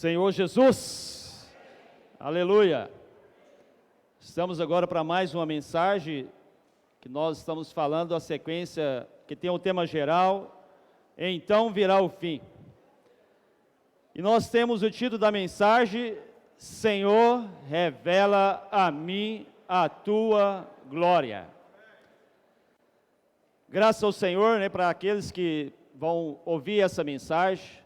Senhor Jesus, aleluia. Estamos agora para mais uma mensagem que nós estamos falando, a sequência que tem um tema geral, então virá o fim. E nós temos o título da mensagem, Senhor, revela a mim a tua glória. Graças ao Senhor, para aqueles que vão ouvir essa mensagem,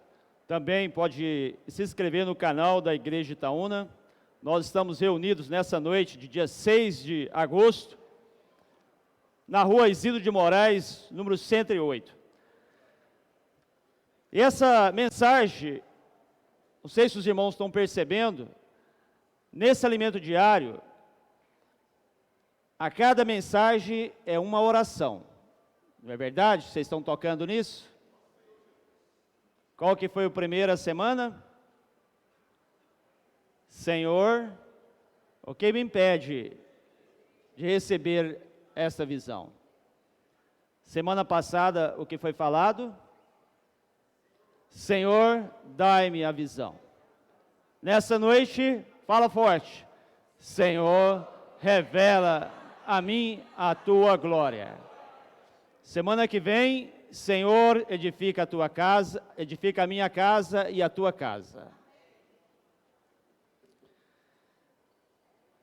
também pode se inscrever no canal da Igreja Itaúna. Nós estamos reunidos nessa noite de dia 6 de agosto, na rua Isidro de Moraes, número 108. E essa mensagem, não sei se os irmãos estão percebendo, nesse alimento diário, a cada mensagem é uma oração. Não é verdade? Vocês estão tocando nisso? Qual que foi a primeira semana? Senhor, o que me impede de receber esta visão? Semana passada, o que foi falado? Senhor, dai-me a visão. Nessa noite, fala forte. Senhor, revela a mim a tua glória. Semana que vem, Senhor, edifica a tua casa, edifica a minha casa e a tua casa.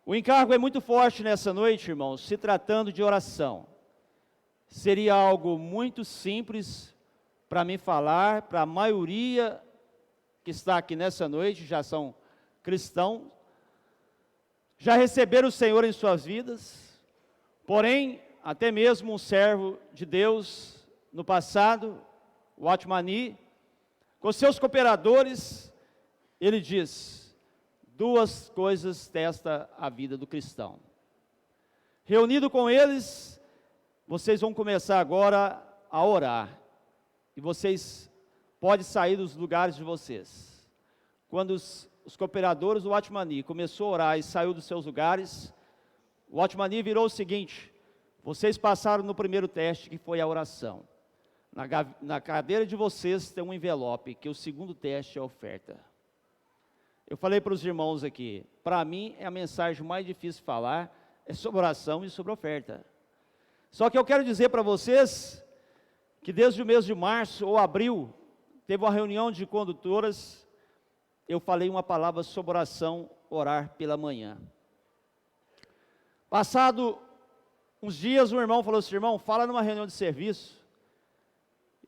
O encargo é muito forte nessa noite, irmãos, se tratando de oração. Seria algo muito simples para mim falar, para a maioria que está aqui nessa noite, já são cristãos, já receberam o Senhor em suas vidas, porém, até mesmo um servo de Deus, no passado, o Atmani, com seus cooperadores, ele diz, duas coisas testa a vida do cristão. Reunido com eles, vocês vão começar agora a orar, e vocês podem sair dos lugares de vocês. Quando os cooperadores do Atmani começou a orar e saiu dos seus lugares, o Atmani virou o seguinte, vocês passaram no primeiro teste, que foi a oração. Na cadeira de vocês tem um envelope, que o segundo teste é a oferta. Eu falei para os irmãos aqui, para mim é a mensagem mais difícil de falar, é sobre oração e sobre oferta. Só que eu quero dizer para vocês, que desde o mês de março ou abril, teve uma reunião de condutoras, eu falei uma palavra sobre oração, orar pela manhã. Passado uns dias, um irmão falou assim, irmão, fala numa reunião de serviço.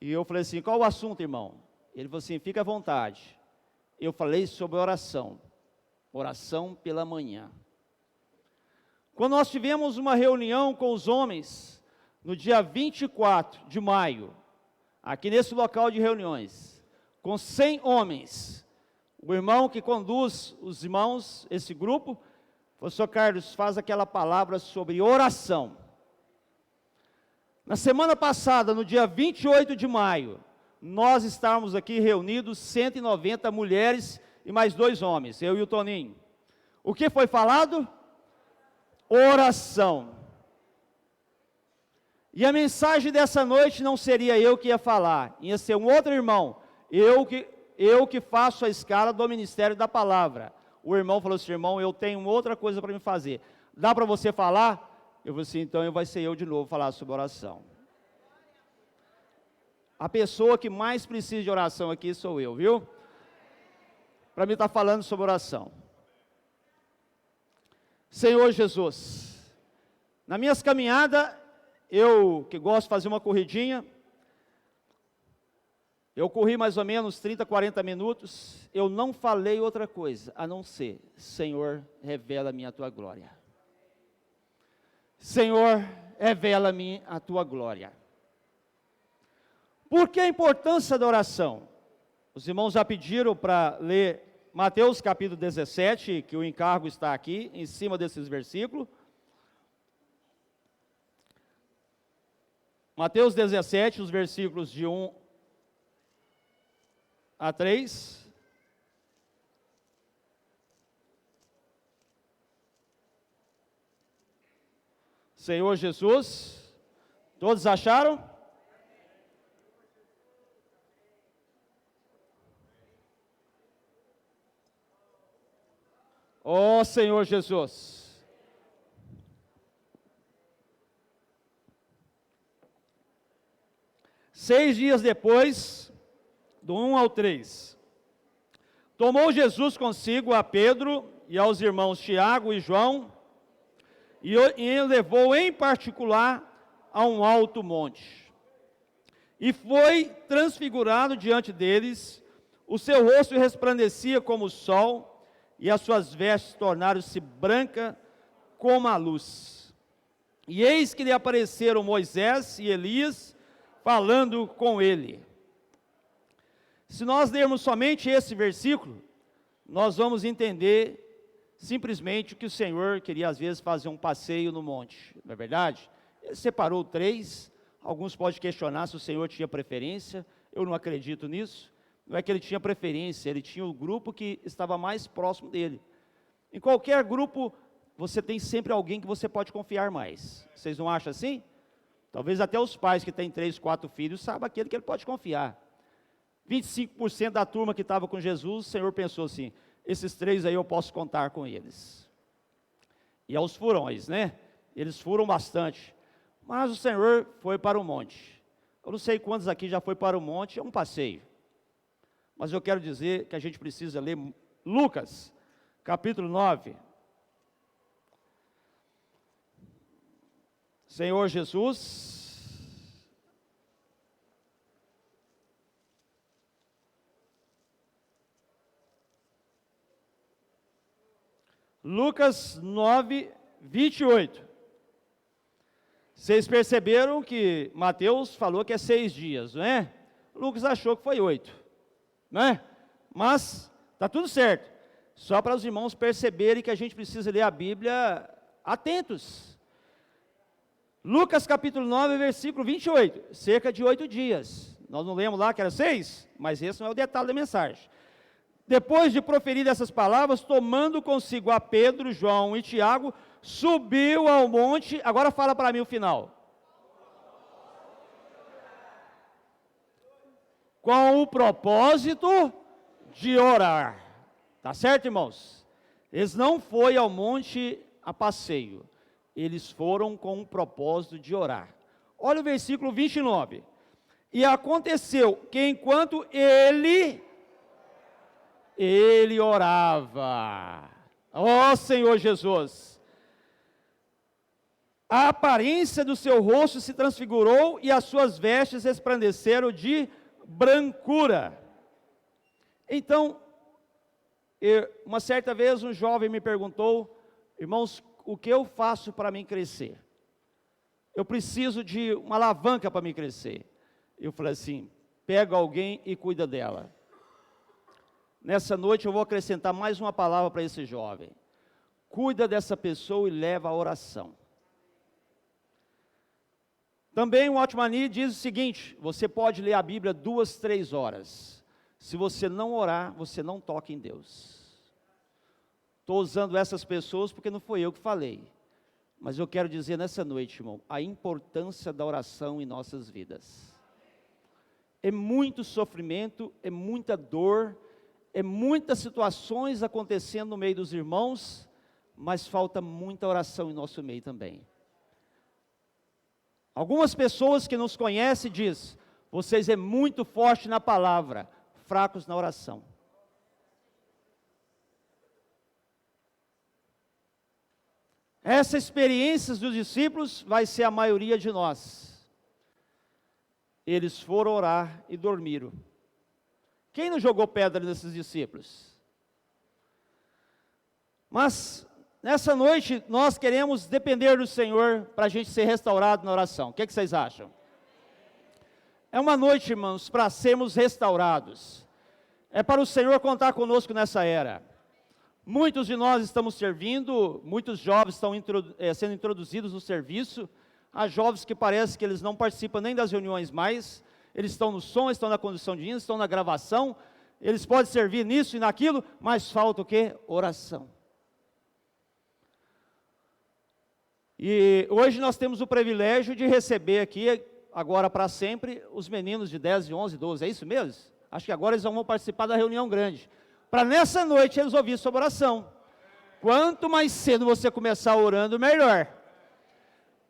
E eu falei assim, qual o assunto, irmão? Ele falou assim, fica à vontade. Eu falei sobre oração pela manhã. Quando nós tivemos uma reunião com os homens, no dia 24 de maio, aqui nesse local de reuniões, com 100 homens, o irmão que conduz os irmãos, esse grupo, falou, senhor Carlos, faz aquela palavra sobre oração. Na semana passada, no dia 28 de maio, nós estávamos aqui reunidos, 190 mulheres e mais 2 homens, eu e o Toninho. O que foi falado? Oração. E a mensagem dessa noite não seria eu que ia falar, ia ser um outro irmão, eu que faço a escala do Ministério da Palavra. O irmão falou assim, irmão, eu tenho outra coisa para me fazer. Dá para você falar? Eu falei assim, então vai ser eu de novo falar sobre oração. A pessoa que mais precisa de oração aqui sou eu, viu? Para mim estar falando sobre oração. Senhor Jesus, nas minhas caminhadas, eu que gosto de fazer uma corridinha, eu corri mais ou menos 30, 40 minutos, eu não falei outra coisa, a não ser, Senhor, revela-me a tua glória. Senhor, revela-me a tua glória. Por que a importância da oração? Os irmãos já pediram para ler Mateus capítulo 17, que o encargo está aqui, em cima desses versículos. Mateus 17, os versículos de 1 a 3. Senhor Jesus, todos acharam? Ó Senhor Jesus. Seis dias depois, do 1 ao 3, tomou Jesus consigo a Pedro e aos irmãos Tiago e João, e o levou em particular a um alto monte. E foi transfigurado diante deles, o seu rosto resplandecia como o sol, e as suas vestes tornaram-se brancas como a luz. E eis que lhe apareceram Moisés e Elias, falando com ele. Se nós lermos somente esse versículo, nós vamos entender simplesmente que o Senhor queria às vezes fazer um passeio no monte, não é verdade? Ele separou 3, alguns podem questionar se o Senhor tinha preferência, eu não acredito nisso. Não é que ele tinha preferência, ele tinha o grupo que estava mais próximo dele. Em qualquer grupo, você tem sempre alguém que você pode confiar mais. Vocês não acham assim? Talvez até os pais que têm 3, 4 filhos saibam aquele que ele pode confiar. 25% da turma que estava com Jesus, o Senhor pensou assim, esses 3 aí eu posso contar com eles. E aos furões, né? Eles furam bastante. Mas o Senhor foi para o monte. Eu não sei quantos aqui já foi para o monte, é um passeio. Mas eu quero dizer que a gente precisa ler Lucas, capítulo 9. Senhor Jesus, Lucas 9, 28. Vocês perceberam que Mateus falou que é 6 dias, não é? Lucas achou que foi 8, não é? Mas está tudo certo. Só para os irmãos perceberem que a gente precisa ler a Bíblia atentos. Lucas capítulo 9, versículo 28, cerca de 8 dias. Nós não lemos lá que era 6, mas esse não é o detalhe da mensagem. Depois de proferir essas palavras, tomando consigo a Pedro, João e Tiago, subiu ao monte. Agora fala para mim o final. Com o propósito de orar. Tá certo, irmãos? Eles não foram ao monte a passeio. Eles foram com o propósito de orar. Olha o versículo 29. E aconteceu que enquanto ele orava, ó Senhor Jesus, a aparência do seu rosto se transfigurou e as suas vestes resplandeceram de brancura. Então, uma certa vez um jovem me perguntou, irmãos, o que eu faço para mim crescer? Eu preciso de uma alavanca para mim crescer. Eu falei assim, pega alguém e cuida dela. Nessa noite eu vou acrescentar mais uma palavra para esse jovem. Cuida dessa pessoa e leva a oração. Também o Otmani diz o seguinte, você pode ler a Bíblia 2, 3 horas. Se você não orar, você não toca em Deus. Estou usando essas pessoas porque não foi eu que falei. Mas eu quero dizer nessa noite, irmão, a importância da oração em nossas vidas. É muito sofrimento, é muita dor, é muitas situações acontecendo no meio dos irmãos, mas falta muita oração em nosso meio também. Algumas pessoas que nos conhecem dizem, vocês é muito forte na palavra, fracos na oração. Essa experiência dos discípulos vai ser a maioria de nós. Eles foram orar e dormiram. Quem não jogou pedra nesses discípulos? Mas, nessa noite, nós queremos depender do Senhor para a gente ser restaurado na oração. O que vocês acham? É uma noite, irmãos, para sermos restaurados. É para o Senhor contar conosco nessa era. Muitos de nós estamos servindo, muitos jovens estão sendo introduzidos no serviço. Há jovens que parece que eles não participam nem das reuniões mais. Eles estão no som, estão na condução de hinos, estão na gravação. Eles podem servir nisso e naquilo, mas falta o quê? Oração. E hoje nós temos o privilégio de receber aqui, agora para sempre, os meninos de 10, 11, 12, é isso mesmo? Acho que agora eles vão participar da reunião grande. Para nessa noite eles ouvirem sobre oração. Quanto mais cedo você começar orando, melhor.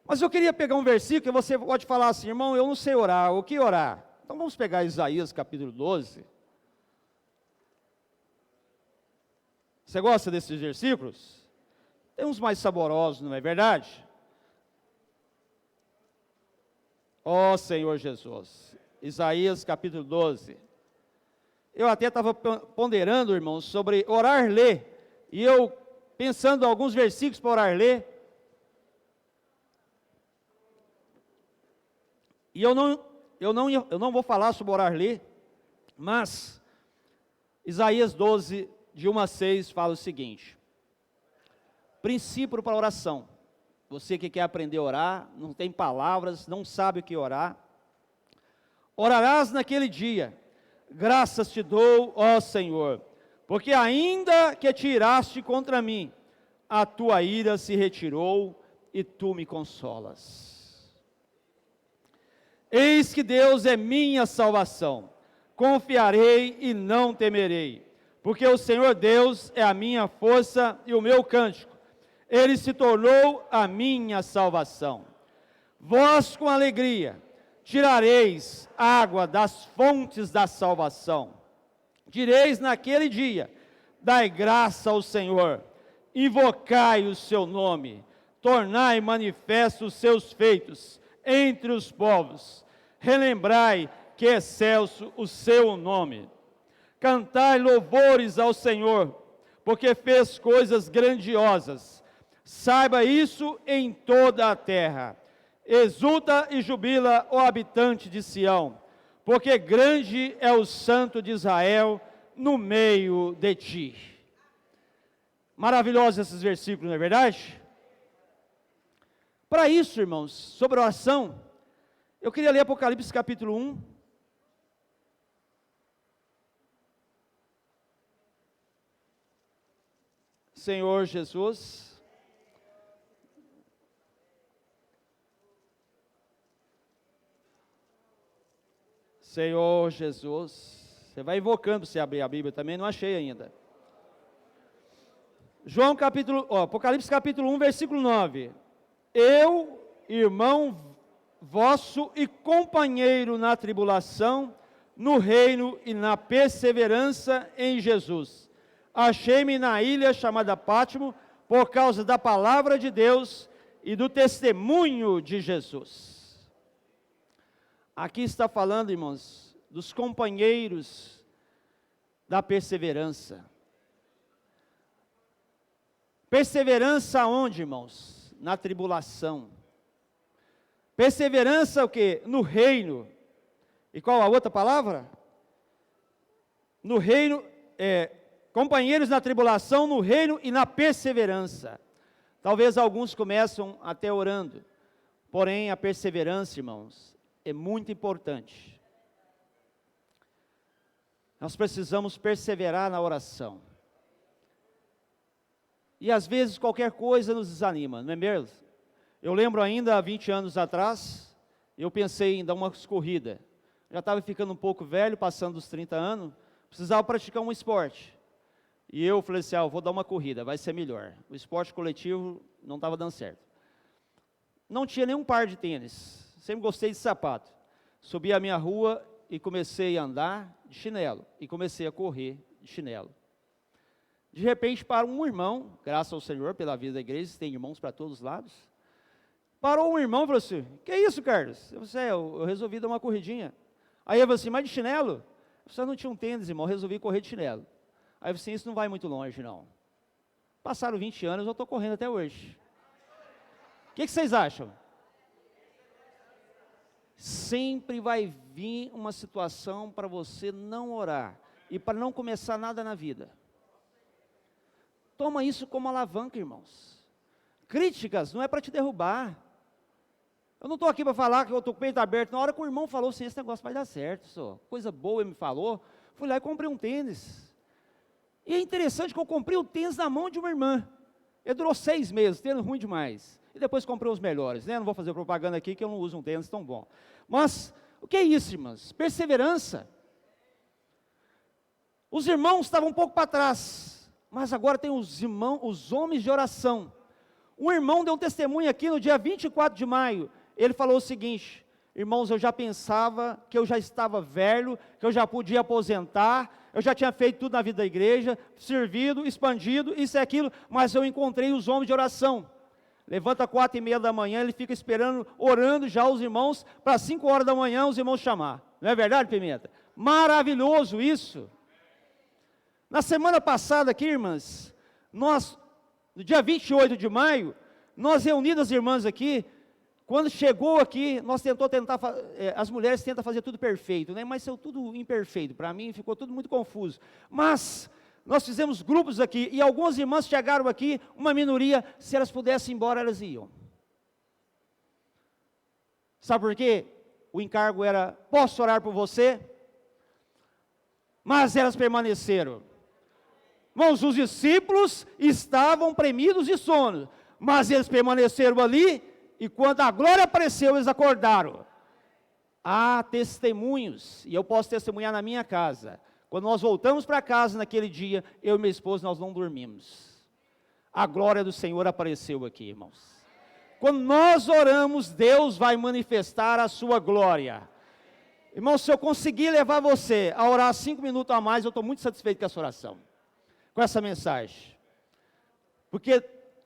Mas eu queria pegar um versículo, e você pode falar assim, irmão, eu não sei orar, o que orar? Então vamos pegar Isaías capítulo 12. Você gosta desses versículos? Tem uns mais saborosos, não é verdade? Ó Senhor Jesus, Isaías capítulo 12. Eu até estava ponderando, irmãos, sobre orar, ler, e eu pensando em alguns versículos para orar, ler, e eu não vou falar sobre orar, ler, mas Isaías 12, de 1 a 6, fala o seguinte: princípio para oração. Você que quer aprender a orar, não tem palavras, não sabe o que orar, orarás naquele dia, graças te dou, ó Senhor, porque ainda que te iraste contra mim, a tua ira se retirou e tu me consolas. Eis que Deus é minha salvação, confiarei e não temerei, porque o Senhor Deus é a minha força e o meu cântico, Ele se tornou a minha salvação. Vós com alegria tirareis água das fontes da salvação. Direis naquele dia, dai graça ao Senhor, invocai o seu nome, tornai manifestos os seus feitos entre os povos, relembrai que é excelso o seu nome. Cantai louvores ao Senhor, porque fez coisas grandiosas. Saiba isso em toda a terra. Exulta e jubila o habitante de Sião, porque grande é o Santo de Israel no meio de ti. Maravilhosos esses versículos, não é verdade? Para isso, irmãos, sobre oração, eu queria ler Apocalipse capítulo 1. Senhor Jesus, Senhor Jesus, você vai invocando para você abrir a Bíblia também, não achei ainda. Apocalipse capítulo 1, versículo 9. Eu, irmão vosso e companheiro na tribulação, no reino e na perseverança em Jesus. Achei-me na ilha chamada Pátimo, por causa da palavra de Deus e do testemunho de Jesus. Aqui está falando, irmãos, dos companheiros da perseverança. Perseverança onde, irmãos? Na tribulação. Perseverança o quê? No reino. E qual a outra palavra? No reino, companheiros na tribulação, no reino e na perseverança. Talvez alguns começam até orando, porém a perseverança, irmãos, é muito importante. Nós precisamos perseverar na oração. E às vezes qualquer coisa nos desanima, não é mesmo? Eu lembro ainda, há 20 anos atrás, eu pensei em dar uma corrida. Já estava ficando um pouco velho, passando dos 30 anos, precisava praticar um esporte. E eu falei assim, eu vou dar uma corrida, vai ser melhor. O esporte coletivo não estava dando certo. Não tinha nenhum par de tênis, sempre gostei de sapato. Subi a minha rua e comecei a andar de chinelo, e comecei a correr de chinelo. De repente, para um irmão, graças ao Senhor, pela vida da igreja, tem irmãos para todos os lados. Parou um irmão e falou assim, que é isso, Carlos? Eu falei, eu resolvi dar uma corridinha. Aí ele falou assim, mas de chinelo? Você não tinha um tênis, irmão, eu resolvi correr de chinelo. Aí eu falei assim, isso não vai muito longe, não. Passaram 20 anos, eu estou correndo até hoje. O que vocês acham? Sempre vai vir uma situação para você não orar e para não começar nada na vida. Toma isso como alavanca, irmãos. Críticas não é para te derrubar. Eu não estou aqui para falar que eu estou com o peito aberto. Na hora que o irmão falou assim, esse negócio vai dar certo, só. Coisa boa ele me falou. Fui lá e comprei um tênis. E é interessante que eu comprei o tênis na mão de uma irmã. Ele durou 6 meses, tênis ruim demais. E depois comprei os melhores, né? Não vou fazer propaganda aqui que eu não uso um tênis tão bom. Mas, o que é isso, irmãs? Perseverança. Os irmãos estavam um pouco para trás. mas agora tem os irmãos, os homens de oração. Um irmão deu um testemunho aqui no dia 24 de maio, ele falou o seguinte: irmãos, eu já pensava que eu já estava velho, que eu já podia aposentar, eu já tinha feito tudo na vida da igreja, servido, expandido, isso e aquilo, mas eu encontrei os homens de oração. Levanta 4:30 da manhã, ele fica esperando, orando já os irmãos, para 5 horas da manhã os irmãos chamar. Não é verdade, Pimenta? Maravilhoso isso. Na semana passada aqui, irmãs, nós, no dia 28 de maio, nós reunidas as irmãs aqui, quando chegou aqui, nós as mulheres tentam fazer tudo perfeito, né? Mas saiu tudo imperfeito, para mim ficou tudo muito confuso. Mas nós fizemos grupos aqui, e algumas irmãs chegaram aqui, uma minoria, se elas pudessem ir embora, elas iam. Sabe por quê? O encargo era: posso orar por você? Mas elas permaneceram. Irmãos, os discípulos estavam premidos de sono, mas eles permaneceram ali, e quando a glória apareceu, eles acordaram. Há testemunhos, e eu posso testemunhar na minha casa. Quando nós voltamos para casa naquele dia, eu e minha esposa, nós não dormimos. A glória do Senhor apareceu aqui, irmãos. Quando nós oramos, Deus vai manifestar a sua glória. Irmão, se eu conseguir levar você a orar 5 minutos a mais, eu estou muito satisfeito com essa oração, com essa mensagem. Porque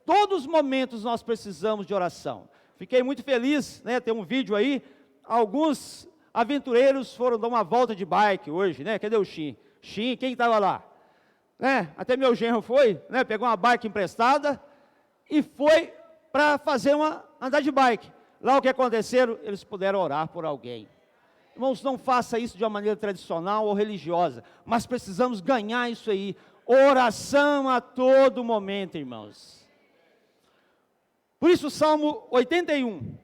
todos os momentos nós precisamos de oração. Fiquei muito feliz, né, tem um vídeo aí, alguns aventureiros foram dar uma volta de bike hoje, né, cadê o Xim? Xim, quem estava lá? Né, até meu genro foi, né, pegou uma bike emprestada e foi para andar de bike. Lá o que aconteceu? Eles puderam orar por alguém. Irmãos, não faça isso de uma maneira tradicional ou religiosa, mas precisamos ganhar isso aí. Oração a todo momento, irmãos. Por isso, Salmo 81,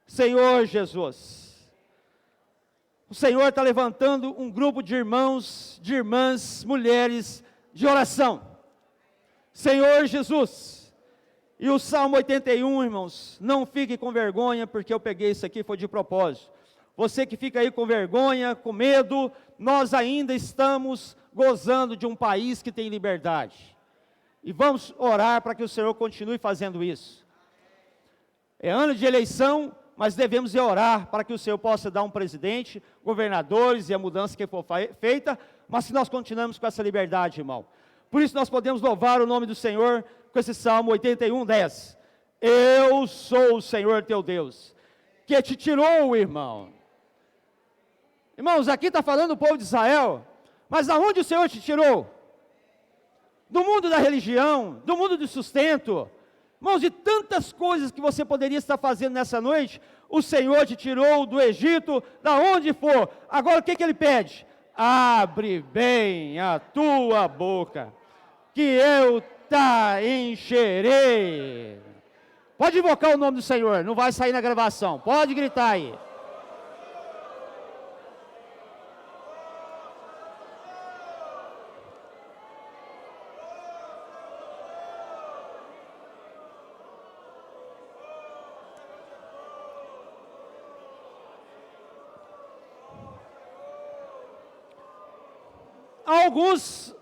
Senhor Jesus, o Senhor está levantando um grupo de irmãos, de irmãs, mulheres, de oração. Senhor Jesus, e o Salmo 81, irmãos, não fique com vergonha, porque eu peguei isso aqui, foi de propósito. Você que fica aí com vergonha, com medo, nós ainda estamos gozando de um país que tem liberdade. E vamos orar para que o Senhor continue fazendo isso. É ano de eleição, mas devemos orar para que o Senhor possa dar um presidente, governadores e a mudança que for feita, mas que nós continuemos com essa liberdade, irmão. Por isso nós podemos louvar o nome do Senhor com esse Salmo 81, 10. Eu sou o Senhor teu Deus, que te tirou, irmão. Irmãos, aqui está falando o povo de Israel, mas aonde o Senhor te tirou? Do mundo da religião, do mundo do sustento. Irmãos, de tantas coisas que você poderia estar fazendo nessa noite, o Senhor te tirou do Egito, da onde for. Agora o que Ele pede? Abre bem a tua boca, que eu te encherei. Pode invocar o nome do Senhor, não vai sair na gravação, pode gritar aí.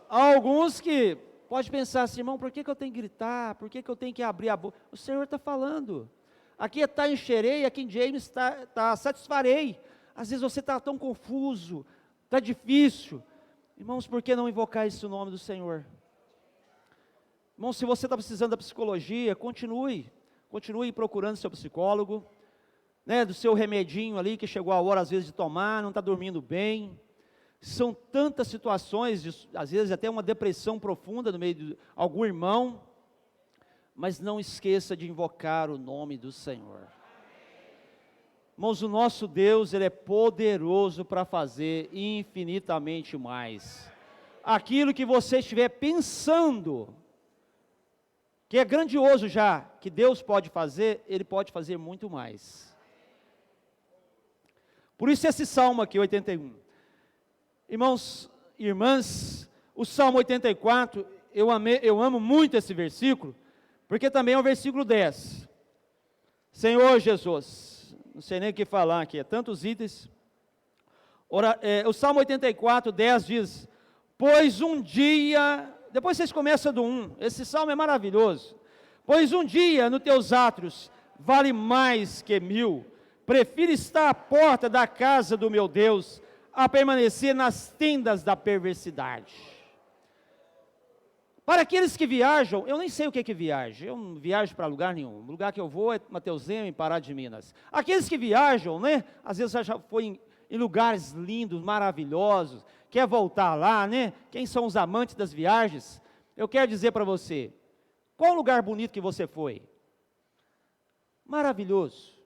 Alguns que pode pensar assim, irmão, por que eu tenho que gritar? Por que eu tenho que abrir a boca? O Senhor está falando. Aqui está encherei, aqui em James está satisfarei. Às vezes você está tão confuso, está difícil. Irmãos, por que não invocar esse nome do Senhor? Irmão, se você está precisando da psicologia, continue procurando seu psicólogo, né, do seu remedinho ali, que chegou a hora às vezes de tomar, não está dormindo bem. São tantas situações, às vezes até uma depressão profunda no meio de algum irmão, mas não esqueça de invocar o nome do Senhor. Irmãos, o nosso Deus, Ele é poderoso para fazer infinitamente mais. Aquilo que você estiver pensando, que é grandioso já, que Deus pode fazer, Ele pode fazer muito mais. Por isso esse Salmo aqui, 81. Irmãos e irmãs, o Salmo 84, eu amo muito esse versículo, porque também é o versículo 10. Senhor Jesus, não sei nem o que falar aqui, é tantos itens. O Salmo 84, 10 diz, pois um dia, Depois vocês começam do 1. Esse salmo é maravilhoso. Pois um dia nos teus átrios vale mais que 1000. Prefiro estar à porta da casa do meu Deus a permanecer nas tendas da perversidade. Para aqueles que viajam, eu nem sei o que é viagem, eu não viajo para lugar nenhum. O lugar que eu vou é Mateus Leme, Pará de Minas. Aqueles que viajam, né? Às vezes já foi em lugares lindos, maravilhosos, quer voltar lá, né? Quem são os amantes das viagens? Eu quero dizer para você, qual lugar bonito que você foi? Maravilhoso.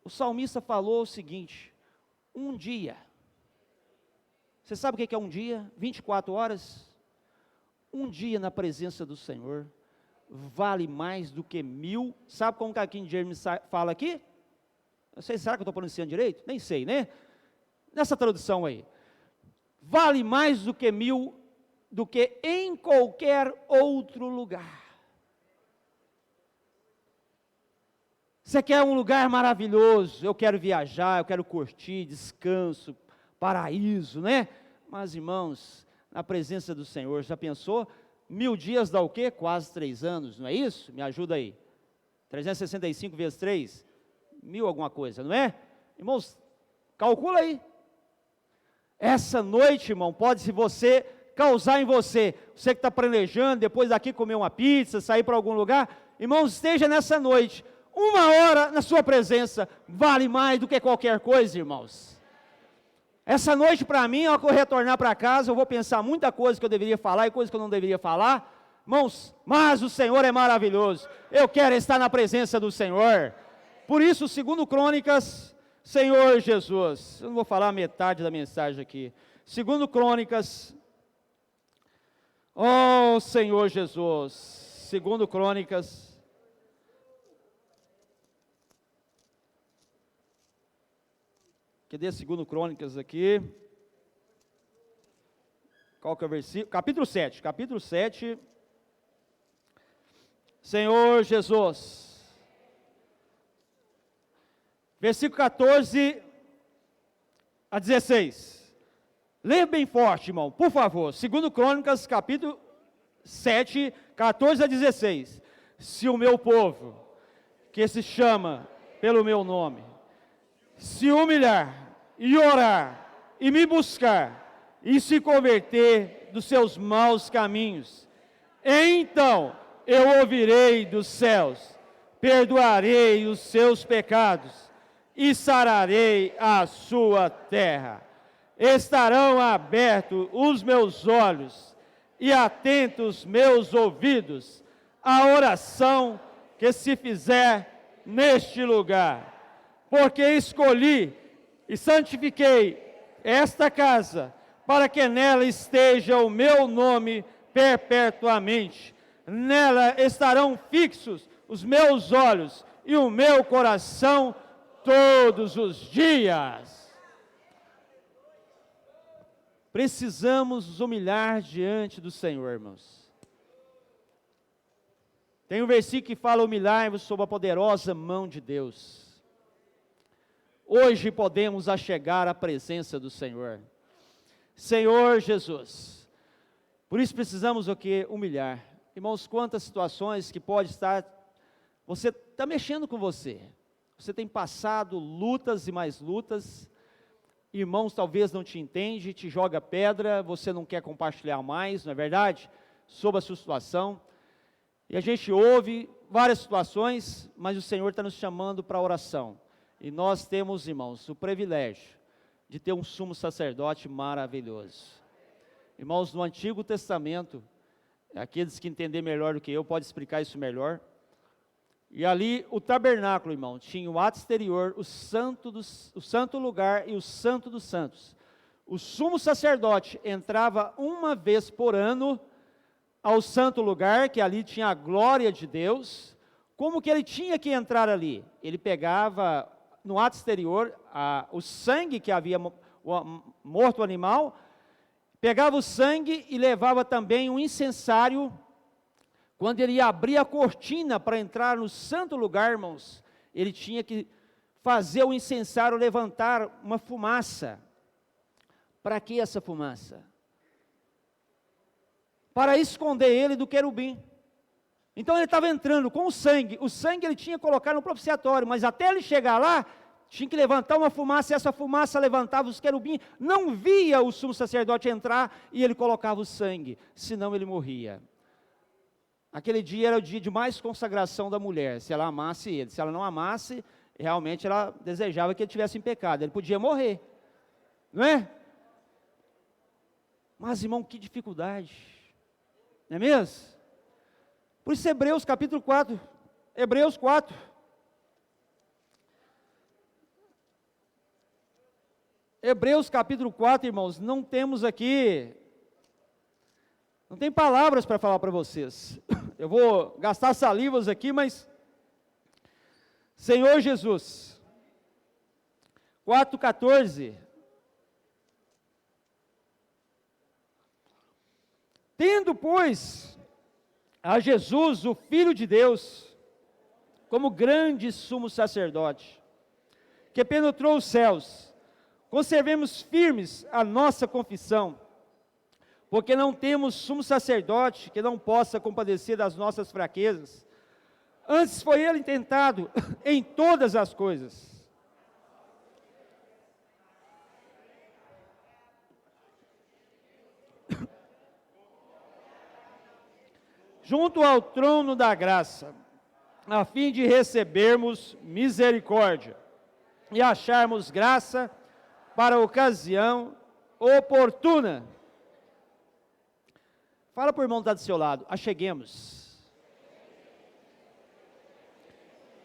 O salmista falou o seguinte: um dia. Você sabe o que é um dia? 24 horas. Um dia na presença do Senhor vale mais do que 1000. Sabe como que King James fala aqui? Não sei, será que eu estou pronunciando direito? Nem sei, né? Nessa tradução aí. Vale mais do que 1000, do que em qualquer outro lugar. Você quer um lugar maravilhoso? Eu quero viajar, eu quero curtir, descanso, paraíso, né? Mas, irmãos, na presença do Senhor, já pensou? 1000 dias dá o quê? Quase 3 anos, não é isso? Me ajuda aí. 365 vezes 3, 1000 alguma coisa, não é? Irmãos, calcula aí. Essa noite, irmão, pode se você causar em você que está planejando, depois daqui comer uma pizza, sair para algum lugar, irmãos, esteja nessa noite, 1 hora na sua presença, vale mais do que qualquer coisa, irmãos. Essa noite para mim, ao eu retornar para casa, eu vou pensar muita coisa que eu deveria falar e coisa que eu não deveria falar, irmãos, mas o Senhor é maravilhoso, eu quero estar na presença do Senhor. Por isso, segundo Crônicas, Senhor Jesus, eu não vou falar metade da mensagem aqui, segundo Crônicas, oh Senhor Jesus, segundo Crônicas, cadê segundo Crônicas aqui? Qual que é o versículo? Capítulo 7. Senhor Jesus. Versículo 14 a 16. Leia bem forte, irmão, por favor. Segundo Crônicas, capítulo 7, 14 a 16. Se o meu povo, que se chama pelo meu nome, se humilhar e orar e me buscar e se converter dos seus maus caminhos, então eu ouvirei dos céus, perdoarei os seus pecados e sararei a sua terra. Estarão abertos os meus olhos e atentos meus ouvidos à oração que se fizer neste lugar. Porque escolhi e santifiquei esta casa, para que nela esteja o meu nome perpetuamente. Nela estarão fixos os meus olhos e o meu coração todos os dias. Precisamos nos humilhar diante do Senhor, irmãos. Tem um versículo que fala: humilhai-vos sob a poderosa mão de Deus. Hoje podemos achegar à presença do Senhor. Senhor Jesus. Por isso precisamos o quê? Humilhar. Irmãos, quantas situações que pode estar, você está mexendo com você. Você tem passado lutas e mais lutas. Irmãos talvez não te entendem, te joga pedra, você não quer compartilhar mais, não é verdade? Sobre a sua situação. E a gente ouve várias situações, mas o Senhor está nos chamando para a oração. E nós temos, irmãos, o privilégio de ter um sumo sacerdote maravilhoso. Irmãos, no Antigo Testamento, aqueles que entendem melhor do que eu, podem explicar isso melhor. E ali, o tabernáculo, irmão, tinha o ato exterior, o santo lugar e o santo dos santos. O sumo sacerdote entrava uma vez por ano ao santo lugar, que ali tinha a glória de Deus. Como que ele tinha que entrar ali? Ele pegava no ato exterior o sangue que havia morto o animal, pegava o sangue e levava também um incensário. Quando ele ia abrir a cortina para entrar no santo lugar, irmãos, ele tinha que fazer o incensário levantar uma fumaça. Para que essa fumaça? para esconder ele do querubim. Então ele estava entrando com o sangue ele tinha colocado no propiciatório, mas até ele chegar lá, tinha que levantar uma fumaça, e essa fumaça levantava os querubins, não via o sumo sacerdote entrar, e ele colocava o sangue, senão ele morria. Aquele dia era o dia de mais consagração da mulher, se ela amasse ele. Se ela não amasse, realmente ela desejava que ele tivesse em pecado, ele podia morrer, não é? Mas, irmão, que dificuldade, não é mesmo? Por isso, Hebreus capítulo 4, Hebreus 4, Hebreus capítulo 4, irmãos, não temos aqui, não tem palavras para falar para vocês. Eu vou gastar salivas aqui, mas, Senhor Jesus, 4,14, tendo, pois, a Jesus, o Filho de Deus, como grande sumo sacerdote, que penetrou os céus, conservemos firmes a nossa confissão, porque não temos sumo sacerdote que não possa compadecer das nossas fraquezas. Antes foi ele tentado em todas as coisas, junto ao trono da graça, a fim de recebermos misericórdia e acharmos graça para a ocasião oportuna. Fala para o irmão que está do seu lado, acheguemos.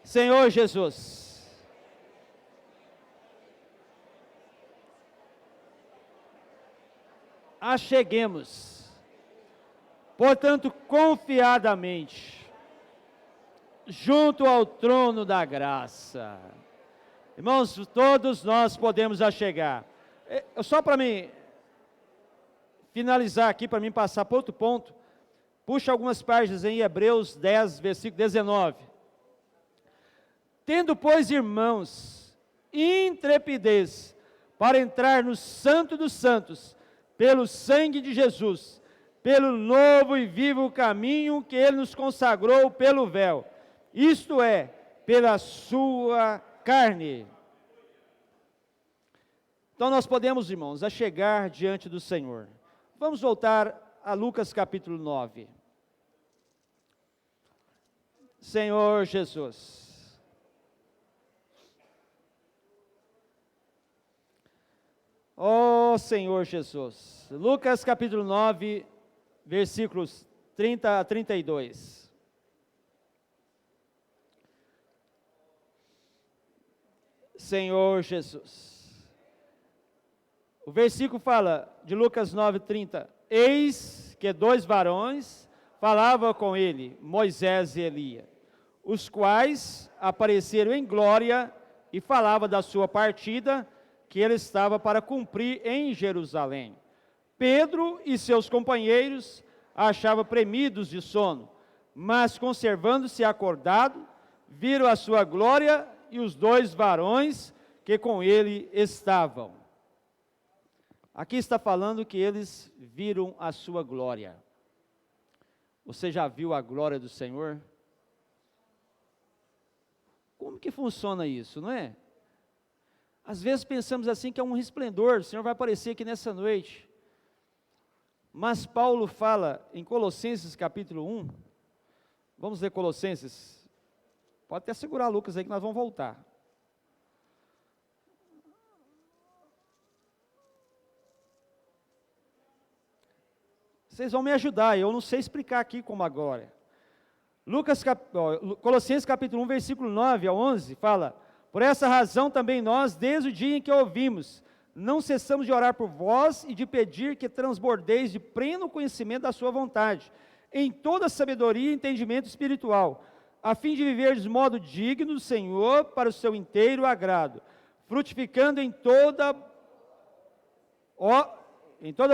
Senhor Jesus, acheguemos. Portanto, confiadamente, junto ao trono da graça. Irmãos, todos nós podemos achegar. Só para mim finalizar aqui, para mim passar para outro ponto, puxa algumas páginas em Hebreus 10, versículo 19. Tendo, pois, irmãos, intrepidez para entrar no Santo dos Santos, pelo sangue de Jesus, pelo novo e vivo caminho que Ele nos consagrou pelo véu, isto é, pela sua carne. Então nós podemos, irmãos, achegar diante do Senhor. Vamos voltar a Lucas capítulo 9. Senhor Jesus, ó Senhor Jesus, Lucas capítulo 9, versículos 30 a 32. Senhor Jesus. O versículo fala, de Lucas 9, 30. Eis que 2 varões falavam com ele, Moisés e Elias, os quais apareceram em glória e falavam da sua partida, que ele estava para cumprir em Jerusalém. Pedro e seus companheiros achavam premidos de sono, mas conservando-se acordado, viram a sua glória e os 2 varões que com ele estavam. Aqui está falando que eles viram a sua glória. Você já viu a glória do Senhor? Como que funciona isso, não é? Às vezes pensamos assim que é um resplendor, o Senhor vai aparecer aqui nessa noite. Mas Paulo fala em Colossenses capítulo 1, vamos ler Colossenses, pode até segurar Lucas aí que nós vamos voltar. Vocês vão me ajudar, eu não sei explicar aqui como agora. Colossenses capítulo 1, versículo 9 a 11, fala: por essa razão também nós, desde o dia em que ouvimos, não cessamos de orar por vós e de pedir que transbordeis de pleno conhecimento da sua vontade, em toda sabedoria e entendimento espiritual, a fim de viver de modo digno do Senhor para o seu inteiro agrado, frutificando em toda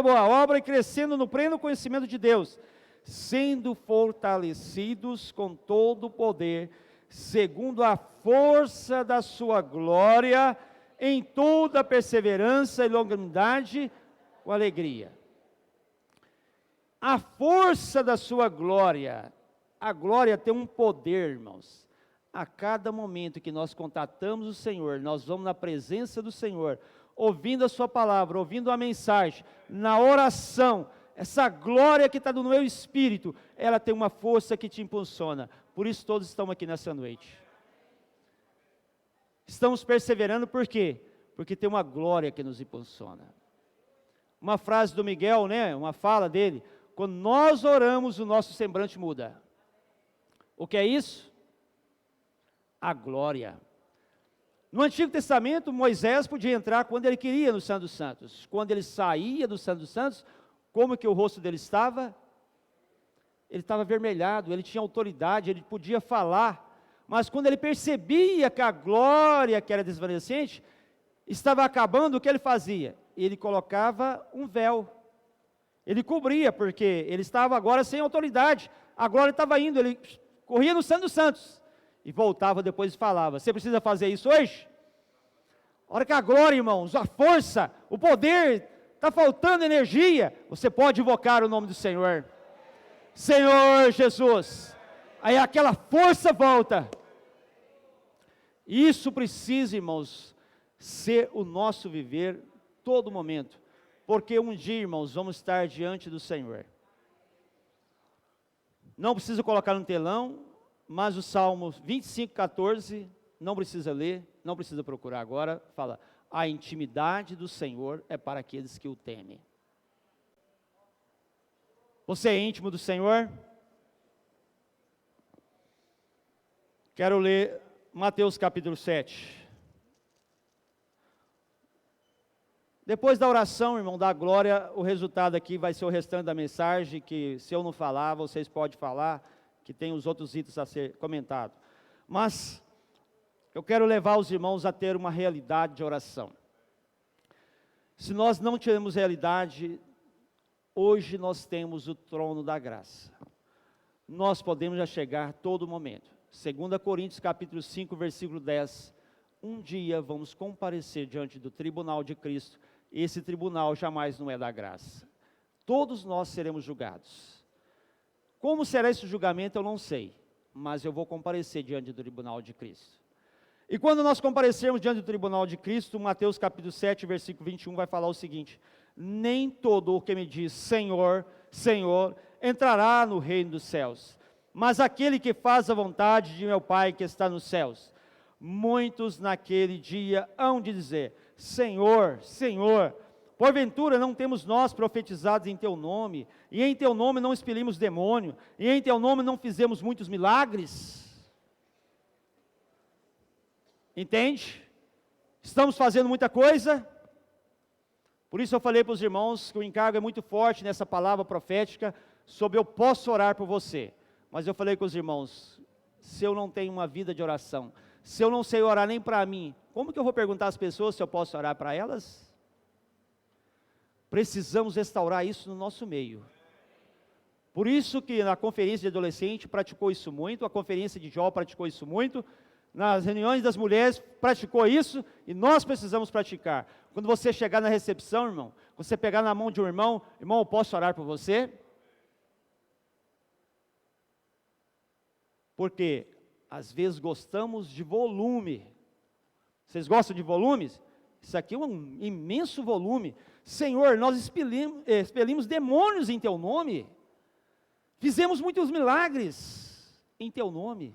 boa obra e crescendo no pleno conhecimento de Deus, sendo fortalecidos com todo o poder, segundo a força da sua glória, em toda perseverança e longanimidade, com alegria. a força da sua glória. A glória tem um poder, irmãos. A cada momento que nós contatamos o Senhor, nós vamos na presença do Senhor, ouvindo a sua palavra, ouvindo a mensagem, na oração, essa glória que está no meu espírito, ela tem uma força que te impulsiona. Por isso todos estamos aqui nessa noite. Estamos perseverando por quê? Porque tem uma glória que nos impulsiona. Uma frase do Miguel, né? Uma fala dele: quando nós oramos, o nosso semblante muda. O que é isso? A glória. No Antigo Testamento, Moisés podia entrar quando ele queria no Santo dos Santos. Quando ele saía do Santo dos Santos, como que o rosto dele estava? Ele estava avermelhado, ele tinha autoridade, ele podia falar. Mas quando ele percebia que a glória que era desvanecente estava acabando, o que ele fazia? Ele colocava um véu. Ele cobria, porque ele estava agora sem autoridade. A glória estava indo, ele corria no Santo dos Santos. E voltava depois e falava: você precisa fazer isso hoje? A hora que a glória, irmãos, a força, o poder, está faltando energia, você pode invocar o nome do Senhor. Senhor Jesus. Aí aquela força volta. Isso precisa, irmãos, ser o nosso viver todo momento. Porque um dia, irmãos, vamos estar diante do Senhor. Não precisa colocar no telão, mas o Salmo 25:14, não precisa ler, não precisa procurar agora, fala: a intimidade do Senhor é para aqueles que o temem. Você é íntimo do Senhor? Quero ler Mateus capítulo 7. Depois da oração, irmão, da glória, o resultado aqui vai ser o restante da mensagem, que se eu não falar, vocês podem falar, que tem os outros itens a ser comentado. Mas eu quero levar os irmãos a ter uma realidade de oração. Se nós não tivermos realidade, hoje nós temos o trono da graça. Nós podemos já chegar a todo momento. 2 Coríntios capítulo 5, versículo 10. Um dia vamos comparecer diante do tribunal de Cristo. Esse tribunal jamais não é da graça. Todos nós seremos julgados. Como será esse julgamento eu não sei, mas eu vou comparecer diante do tribunal de Cristo. E quando nós comparecermos diante do tribunal de Cristo, Mateus capítulo 7, versículo 21 vai falar o seguinte: nem todo o que me diz Senhor, Senhor, entrará no reino dos céus, mas aquele que faz a vontade de meu Pai que está nos céus. Muitos naquele dia hão de dizer: Senhor, Senhor, porventura não temos nós profetizados em Teu nome, e em Teu nome não expelimos demônio, e em Teu nome não fizemos muitos milagres? Entende? Estamos fazendo muita coisa. Por isso eu falei para os irmãos que o encargo é muito forte nessa palavra profética, sobre eu posso orar por você. Mas eu falei com os irmãos, se eu não tenho uma vida de oração, se eu não sei orar nem para mim, como que eu vou perguntar às pessoas se eu posso orar para elas? Precisamos restaurar isso no nosso meio. Por isso que na conferência de adolescente praticou isso muito, a conferência de jovem praticou isso muito, nas reuniões das mulheres praticou isso, e nós precisamos praticar. Quando você chegar na recepção, irmão, você pegar na mão de um irmão, irmão, eu posso orar por você? Porque às vezes gostamos de volume. Vocês gostam de volumes? Isso aqui é um imenso volume. Senhor, nós expelimos demônios em Teu nome. Fizemos muitos milagres em Teu nome.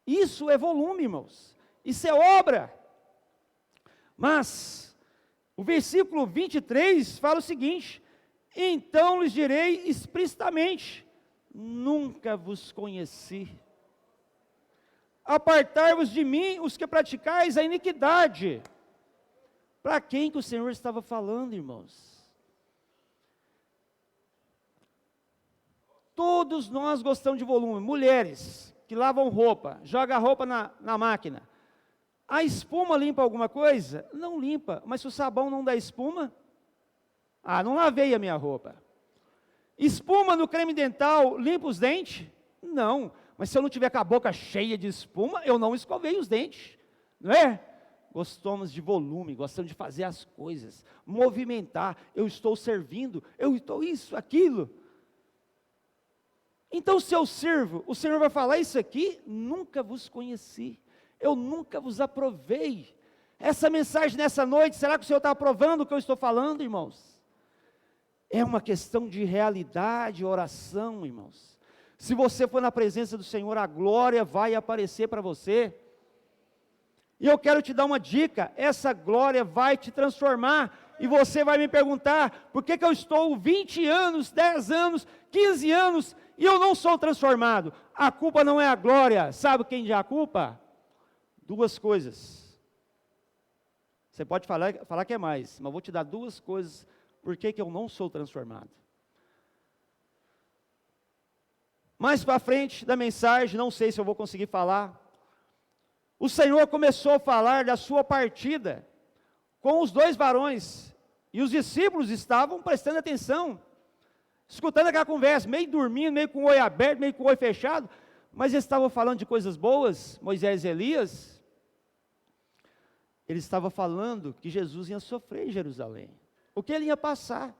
Isso é volume, irmãos. Isso é obra. Mas o versículo 23 fala o seguinte: então lhes direi explicitamente: nunca vos conheci. Apartai-vos de mim, os que praticais a iniquidade. Para quem que o Senhor estava falando, irmãos? Todos nós gostamos de volume. Mulheres que lavam roupa, jogam a roupa na máquina. A espuma limpa alguma coisa? Não limpa. Mas se o sabão não dá espuma, não lavei a minha roupa. Espuma no creme dental limpa os dentes? Não. Mas se eu não tiver com a boca cheia de espuma, eu não escovei os dentes. Não é? Gostamos de volume, gostamos de fazer as coisas, movimentar. Eu estou servindo, eu estou isso, aquilo. Então, se eu sirvo, o Senhor vai falar isso aqui: nunca vos conheci, eu nunca vos aprovei. Essa mensagem nessa noite, será que o Senhor está aprovando o que eu estou falando, irmãos? É uma questão de realidade, oração, irmãos. Se você for na presença do Senhor, a glória vai aparecer para você. E eu quero te dar uma dica: essa glória vai te transformar. E você vai me perguntar: por que eu estou 20 anos, 10 anos, 15 anos, e eu não sou transformado? A culpa não é a glória. Sabe quem já a culpa? Duas coisas. Você pode falar que é mais, mas vou te dar duas coisas por que eu não sou transformado. Mais para frente da mensagem, não sei se eu vou conseguir falar, o Senhor começou a falar da sua partida com os dois varões, e os discípulos estavam prestando atenção, escutando aquela conversa, meio dormindo, meio com o olho aberto, meio com o olho fechado, mas eles estavam falando de coisas boas, Moisés e Elias. Ele estava falando que Jesus ia sofrer em Jerusalém, o que ele ia passar.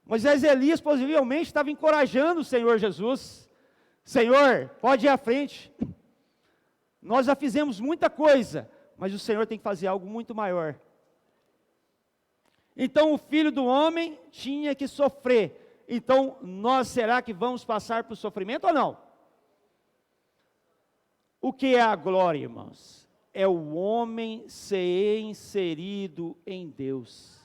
Moisés e Elias possivelmente estavam encorajando o Senhor Jesus: Senhor, pode ir à frente, nós já fizemos muita coisa, mas o Senhor tem que fazer algo muito maior. Então o Filho do Homem tinha que sofrer. Então nós, será que vamos passar por sofrimento ou não? O que é a glória, irmãos? É o homem ser inserido em Deus.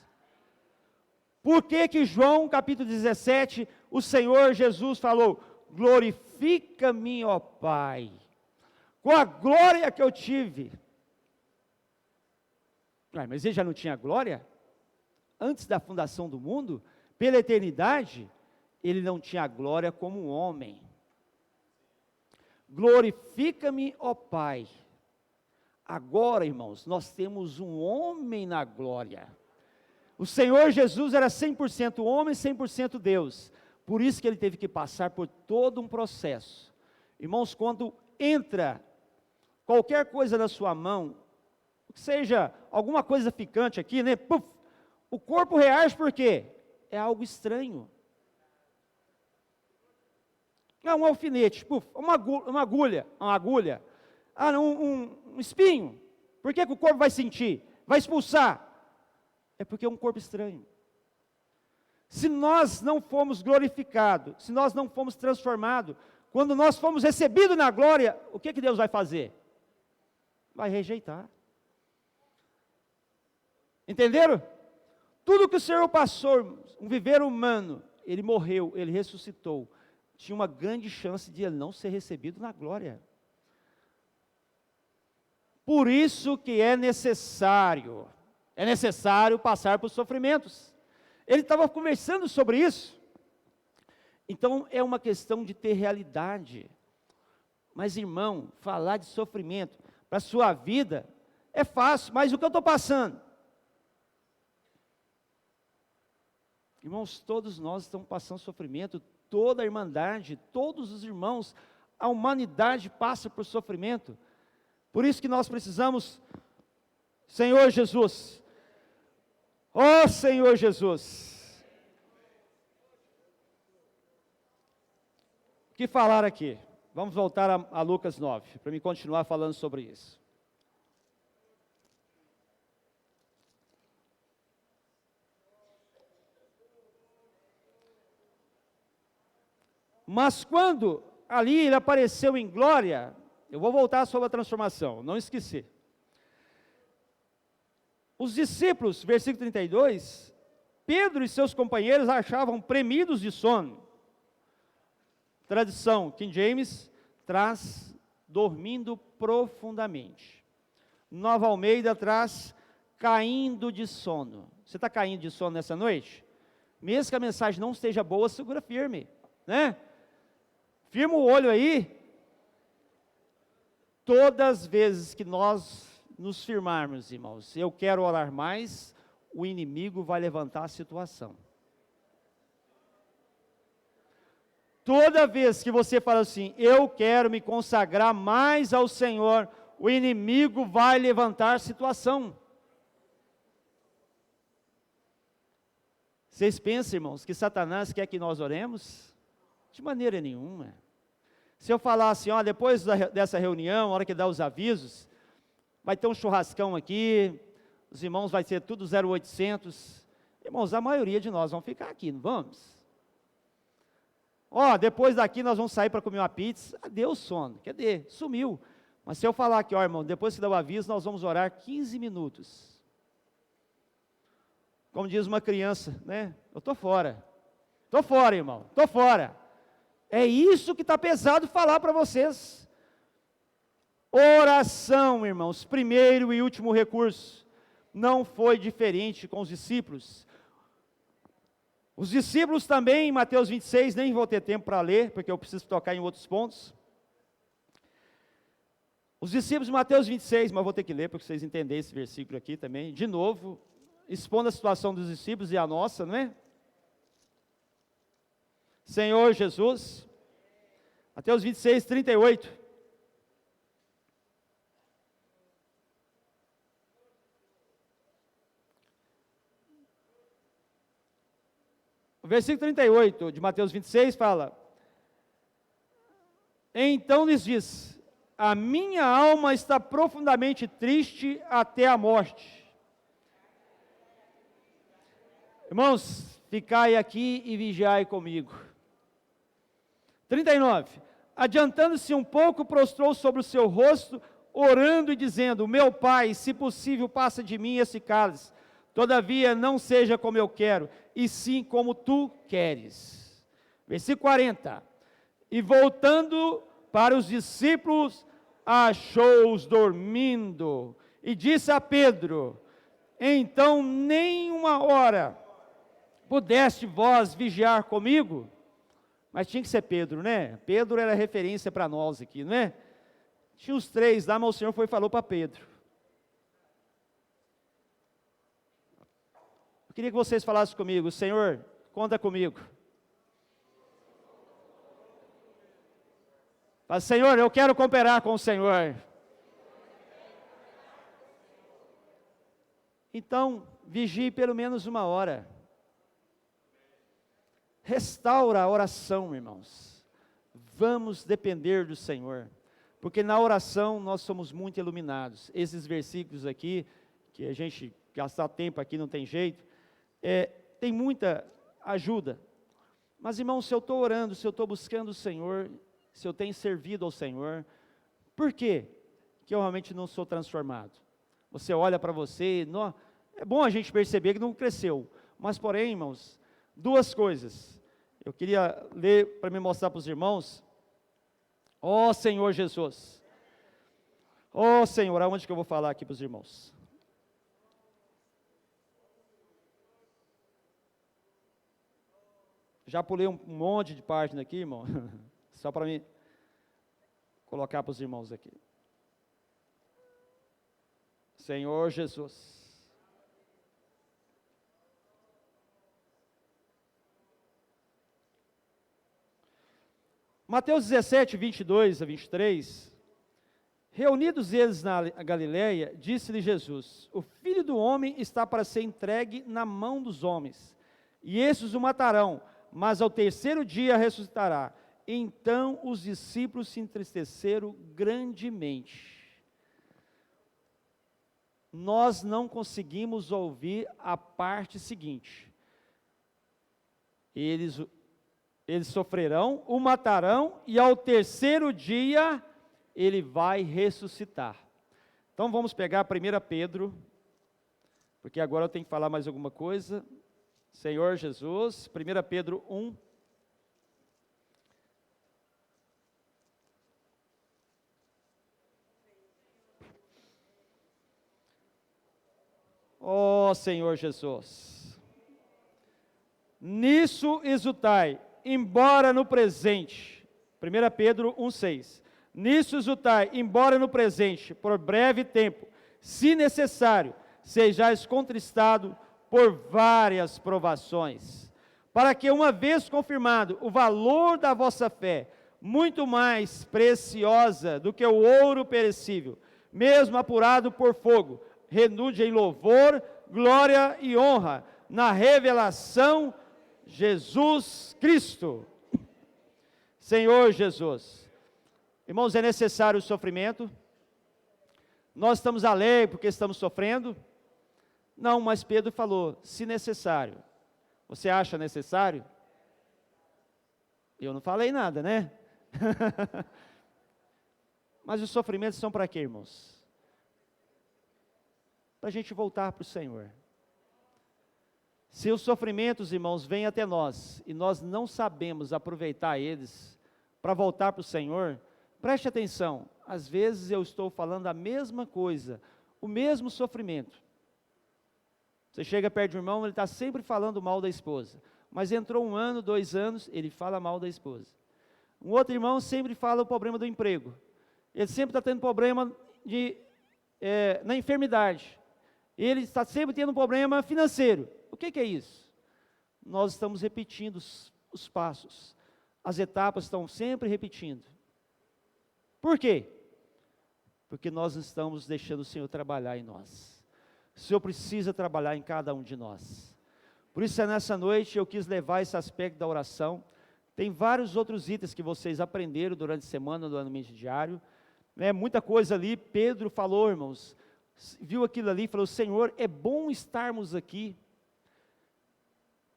Por que João capítulo 17, o Senhor Jesus falou: glorifica-me, ó Pai, com a glória que eu tive? Mas ele já não tinha glória? Antes da fundação do mundo, pela eternidade, ele não tinha glória como um homem. Glorifica-me, ó Pai. Agora, irmãos, nós temos um homem na glória. O Senhor Jesus era 100% homem, 100% Deus. Por isso que ele teve que passar por todo um processo. Irmãos, quando entra qualquer coisa na sua mão, seja alguma coisa ficante aqui, né? Puf, o corpo reage por quê? É algo estranho. Um alfinete, puf, uma agulha, um espinho. Por que o corpo vai sentir? Vai expulsar? É porque é um corpo estranho. Se nós não fomos glorificados, se nós não fomos transformados, quando nós fomos recebidos na glória, o que Deus vai fazer? Vai rejeitar. Entenderam? Tudo que o Senhor passou, um viver humano, ele morreu, ele ressuscitou, tinha uma grande chance de ele não ser recebido na glória. Por isso que é necessário passar por sofrimentos. Ele estava conversando sobre isso. Então é uma questão de ter realidade. Mas, irmão, falar de sofrimento para a sua vida é fácil, mas o que eu estou passando? Irmãos, todos nós estamos passando sofrimento, toda a irmandade, todos os irmãos, a humanidade passa por sofrimento. Por isso que nós precisamos, Senhor Jesus, ó Senhor Jesus, o que falar aqui? Vamos voltar a Lucas 9, para me continuar falando sobre isso. Mas quando ali ele apareceu em glória, eu vou voltar sobre a transformação, não esqueci. Os discípulos, versículo 32, Pedro e seus companheiros achavam premidos de sono. Tradução, King James, traz dormindo profundamente. Nova Almeida traz caindo de sono. Você está caindo de sono nessa noite? Mesmo que a mensagem não esteja boa, segura firme, né? Firma o olho aí. Todas as vezes que nós nos firmarmos, irmãos, eu quero orar mais, o inimigo vai levantar a situação. Toda vez que você fala assim, eu quero me consagrar mais ao Senhor, o inimigo vai levantar situação. Vocês pensam, irmãos, que Satanás quer que nós oremos? De maneira nenhuma. Se eu falar assim, ó, depois dessa reunião, a hora que dá os avisos, vai ter um churrascão aqui, os irmãos vai ser tudo 0800. Irmãos, a maioria de nós vão ficar aqui, não vamos? Ó, depois daqui nós vamos sair para comer uma pizza. Adeus sono, cadê? Sumiu. Mas se eu falar aqui, ó, irmão, depois que dá o aviso, nós vamos orar 15 minutos. Como diz uma criança, né? Eu estou fora, irmão, estou fora. É isso que está pesado falar para vocês. Oração, irmãos, primeiro e último recurso. Não foi diferente com os discípulos. Os discípulos também, em Mateus 26, nem vou ter tempo para ler, porque eu preciso tocar em outros pontos. Os discípulos de Mateus 26, mas vou ter que ler, porque vocês entenderem esse versículo aqui também, de novo, expondo a situação dos discípulos e a nossa, não é? Senhor Jesus, Mateus 26, 38. O versículo 38 de Mateus 26 fala: então lhes diz, a minha alma está profundamente triste até a morte. Irmãos, ficai aqui e vigiai comigo. 39, adiantando-se um pouco, prostrou sobre o seu rosto, orando e dizendo, meu Pai, se possível, passa de mim esse cálice, todavia não seja como eu quero, e sim como tu queres. Versículo 40, e voltando para os discípulos, achou-os dormindo, e disse a Pedro, então nem uma hora pudeste vós vigiar comigo? Mas tinha que ser Pedro, né? Pedro era referência para nós aqui, não é? Tinha os três lá, mas o Senhor foi e falou para Pedro. Eu queria que vocês falassem comigo, Senhor, conta comigo. Fala, Senhor, eu quero cooperar com o Senhor. Então, vigie pelo menos uma hora. Restaura a oração, irmãos. Vamos depender do Senhor, porque na oração nós somos muito iluminados. Esses versículos aqui, que a gente gastar tempo aqui não tem jeito, tem muita ajuda. Mas, irmãos, se eu estou orando, se eu estou buscando o Senhor, se eu tenho servido ao Senhor, por quê que eu realmente não sou transformado? Você olha para você, é bom a gente perceber que não cresceu, mas porém, irmãos, duas coisas, eu queria ler para me mostrar para os irmãos, ó Senhor Jesus, ó Senhor, aonde que eu vou falar aqui para os irmãos? Já pulei um monte de página aqui, irmão, só para mim colocar para os irmãos aqui. Senhor Jesus. Mateus 17, 22 a 23, reunidos eles na Galileia, disse-lhe Jesus, o Filho do Homem está para ser entregue na mão dos homens, e esses o matarão, mas ao terceiro dia ressuscitará. Então os discípulos se entristeceram grandemente. Nós não conseguimos ouvir a parte seguinte, eles sofrerão, o matarão, e ao terceiro dia, ele vai ressuscitar. Então vamos pegar 1 Pedro, porque agora eu tenho que falar mais alguma coisa. Senhor Jesus, 1 Pedro 1. Ó Senhor Jesus, nisso exultai, embora no presente, 1 Pedro 1,6, nisso exultai, embora no presente, por breve tempo, se necessário, sejais contristado por várias provações, para que uma vez confirmado o valor da vossa fé, muito mais preciosa do que o ouro perecível, mesmo apurado por fogo, redunde em louvor, glória e honra, na revelação Jesus Cristo. Senhor Jesus. Irmãos, é necessário o sofrimento? Nós estamos alegres porque estamos sofrendo? Não, mas Pedro falou, se necessário. Você acha necessário? Eu não falei nada, né? Mas os sofrimentos são para quê, irmãos? Para a gente voltar para o Senhor. Se os sofrimentos, irmãos, vêm até nós, e nós não sabemos aproveitar eles para voltar para o Senhor, preste atenção, às vezes eu estou falando a mesma coisa, o mesmo sofrimento. Você chega perto de um irmão, ele está sempre falando mal da esposa, mas entrou 1 ano, 2 anos, ele fala mal da esposa. Um outro irmão sempre fala o problema do emprego, ele sempre está tendo problema na enfermidade, ele está sempre tendo um problema financeiro. O que é isso? Nós estamos repetindo os passos, as etapas estão sempre repetindo. Por quê? Porque nós estamos deixando o Senhor trabalhar em nós. O Senhor precisa trabalhar em cada um de nós. Por isso, nessa noite, eu quis levar esse aspecto da oração. Tem vários outros itens que vocês aprenderam durante a semana do Ano Mente Diário. Muita coisa ali, Pedro falou, irmãos, viu aquilo ali e falou, Senhor, é bom estarmos aqui.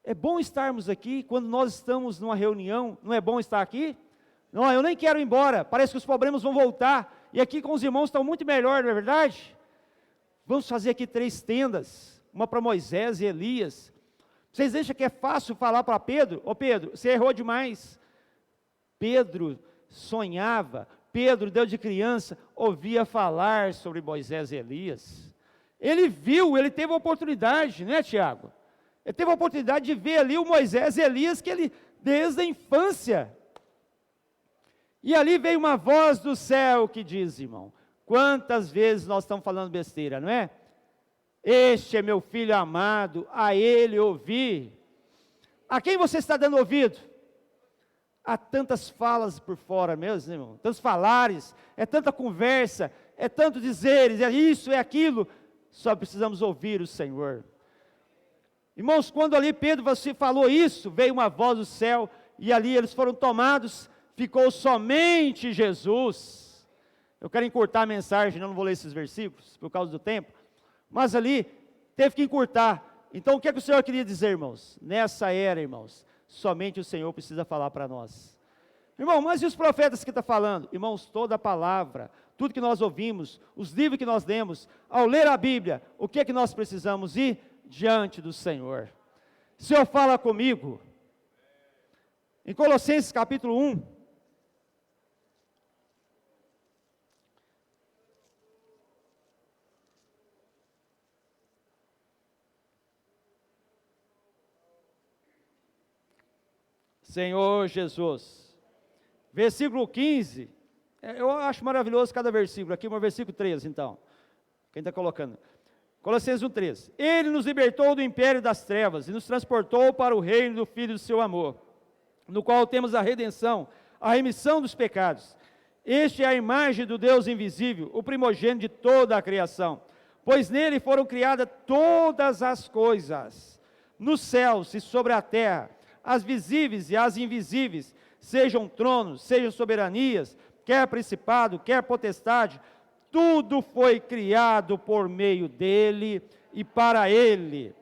É bom estarmos aqui, quando nós estamos numa reunião, não é bom estar aqui? Não, eu nem quero ir embora, parece que os problemas vão voltar, e aqui com os irmãos estão muito melhor, não é verdade? Vamos fazer aqui 3 tendas, uma para Moisés e Elias. Vocês acham que é fácil falar para Pedro? Ô Pedro, você errou demais. Pedro sonhava, Pedro, Deus de criança, ouvia falar sobre Moisés e Elias. Ele viu, ele teve a oportunidade, né, Tiago? Ele teve a oportunidade de ver ali o Moisés e Elias, que ele, desde a infância. E ali veio uma voz do céu que diz, irmão, quantas vezes nós estamos falando besteira, não é? Este é meu filho amado, a ele ouvi. A quem você está dando ouvido? Há tantas falas por fora mesmo, irmão, tantos falares, é tanta conversa, é tanto dizeres, é isso, é aquilo, só precisamos ouvir o Senhor. Irmãos, quando ali Pedro você falou isso, veio uma voz do céu, e ali eles foram tomados, ficou somente Jesus. Eu quero encurtar a mensagem, não vou ler esses versículos, por causa do tempo, mas ali, teve que encurtar. Então o que é que o Senhor queria dizer, irmãos? Nessa era, irmãos, somente o Senhor precisa falar para nós. Irmão, mas e os profetas que estão falando? Irmãos, toda a palavra, tudo que nós ouvimos, os livros que nós lemos, ao ler a Bíblia, o que é que nós precisamos ir? Diante do Senhor. O Senhor fala comigo, em Colossenses capítulo 1, Senhor Jesus, versículo 15, eu acho maravilhoso cada versículo, aqui o versículo 13 então, quem está colocando? Colossenses 1,13, Ele nos libertou do império das trevas e nos transportou para o reino do Filho do seu amor, no qual temos a redenção, a remissão dos pecados. Este é a imagem do Deus invisível, o primogênito de toda a criação, pois nele foram criadas todas as coisas, nos céus e sobre a terra, as visíveis e as invisíveis, sejam tronos, sejam soberanias, quer principado, quer potestade, tudo foi criado por meio dele e para ele.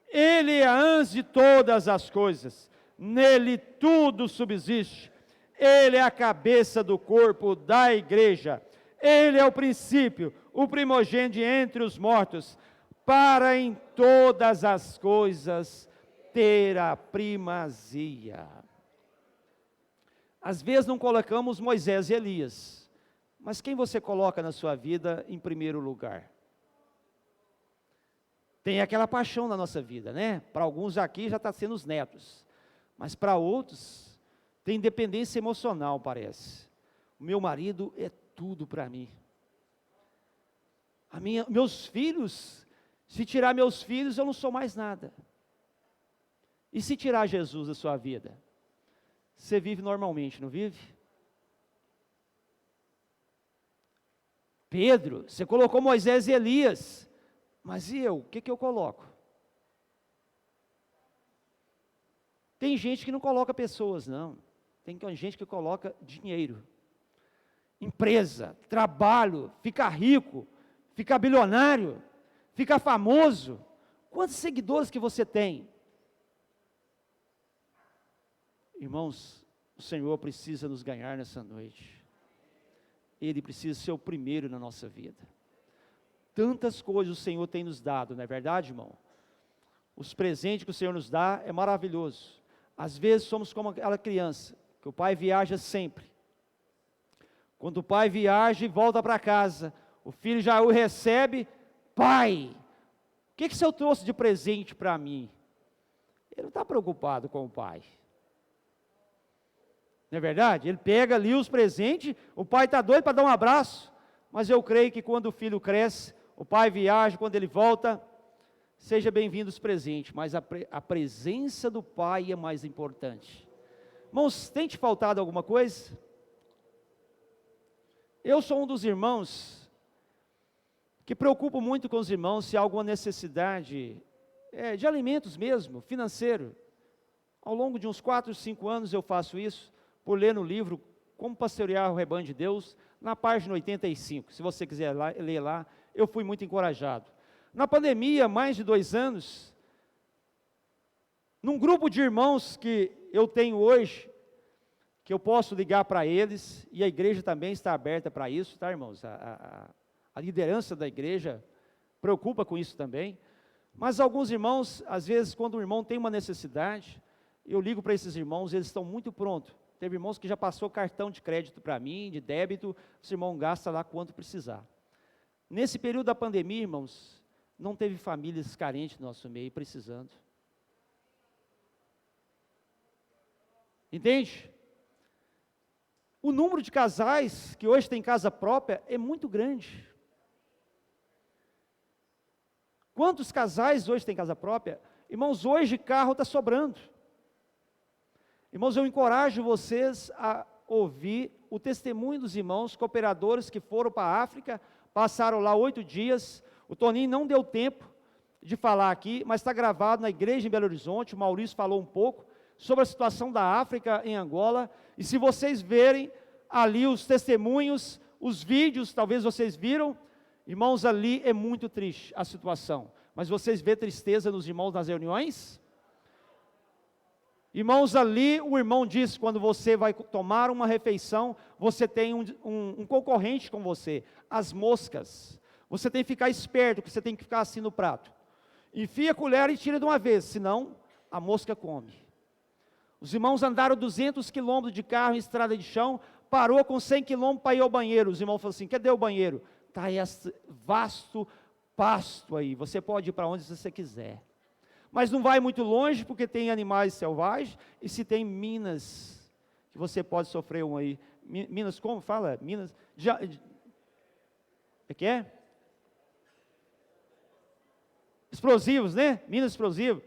Ele é antes de todas as coisas, nele tudo subsiste. Ele é a cabeça do corpo da igreja. Ele é o princípio, o primogênito entre os mortos, para em todas as coisas ter a primazia. Às vezes não colocamos Moisés e Elias, mas quem você coloca na sua vida em primeiro lugar? Tem aquela paixão na nossa vida, né? Para alguns aqui já está sendo os netos, mas para outros tem dependência emocional, parece. O meu marido é tudo para mim. Meus filhos, se tirar meus filhos eu não sou mais nada. E se tirar Jesus da sua vida? Você vive normalmente, não vive? Pedro, você colocou Moisés e Elias, mas e eu? O que eu coloco? Tem gente que não coloca pessoas, não. Tem gente que coloca dinheiro, empresa, trabalho, ficar rico, ficar bilionário, ficar famoso. Quantos seguidores que você tem? Irmãos, o Senhor precisa nos ganhar nessa noite. Ele precisa ser o primeiro na nossa vida. Tantas coisas o Senhor tem nos dado, não é verdade, irmão? Os presentes que o Senhor nos dá é maravilhoso. Às vezes somos como aquela criança, que o pai viaja sempre. Quando o pai viaja e volta para casa, o filho já o recebe: pai, o que o Senhor trouxe de presente para mim? Ele não está preocupado com o pai. Não é verdade? Ele pega ali os presentes, o pai está doido para dar um abraço, mas eu creio que quando o filho cresce, o pai viaja, quando ele volta, seja bem-vindo os presentes, mas a presença do pai é mais importante. Irmãos, tem te faltado alguma coisa? Eu sou um dos irmãos que preocupo muito com os irmãos se há alguma necessidade de alimentos mesmo, financeiro. Ao longo de uns 4, 5 anos eu faço isso, por ler no livro Como Pastorear o Rebanho de Deus, na página 85, se você quiser ler lá, eu fui muito encorajado. Na pandemia, mais de 2 anos, num grupo de irmãos que eu tenho hoje, que eu posso ligar para eles, e a igreja também está aberta para isso, tá, irmãos? A liderança da igreja preocupa com isso também, mas alguns irmãos, às vezes, quando o irmão tem uma necessidade, eu ligo para esses irmãos, eles estão muito prontos. Teve irmãos que já passou cartão de crédito para mim, de débito, esse irmão gasta lá quanto precisar. Nesse período da pandemia, irmãos, não teve famílias carentes no nosso meio, precisando. Entende? O número de casais que hoje tem casa própria é muito grande. Quantos casais hoje têm casa própria? Irmãos, hoje carro está sobrando. Irmãos, eu encorajo vocês a ouvir o testemunho dos irmãos cooperadores que foram para a África, passaram lá 8 dias, o Toninho não deu tempo de falar aqui, mas está gravado na igreja em Belo Horizonte, o Maurício falou um pouco sobre a situação da África em Angola, e se vocês verem ali os testemunhos, os vídeos, talvez vocês viram, irmãos, ali é muito triste a situação, mas vocês vê tristeza nos irmãos nas reuniões? Irmãos, ali o irmão diz, quando você vai tomar uma refeição, você tem um concorrente com você, as moscas. Você tem que ficar esperto, porque você tem que ficar assim no prato. Enfia a colher e tira de uma vez, senão a mosca come. Os irmãos andaram 200 quilômetros de carro em estrada de chão, parou com 100 quilômetros para ir ao banheiro. Os irmãos falaram assim: cadê o banheiro? Está esse vasto pasto aí, você pode ir para onde você quiser. Mas não vai muito longe, porque tem animais selvagens, e se tem minas, que você pode sofrer um aí. Minas, como fala? Minas, que é? Explosivos, né? Minas explosivas.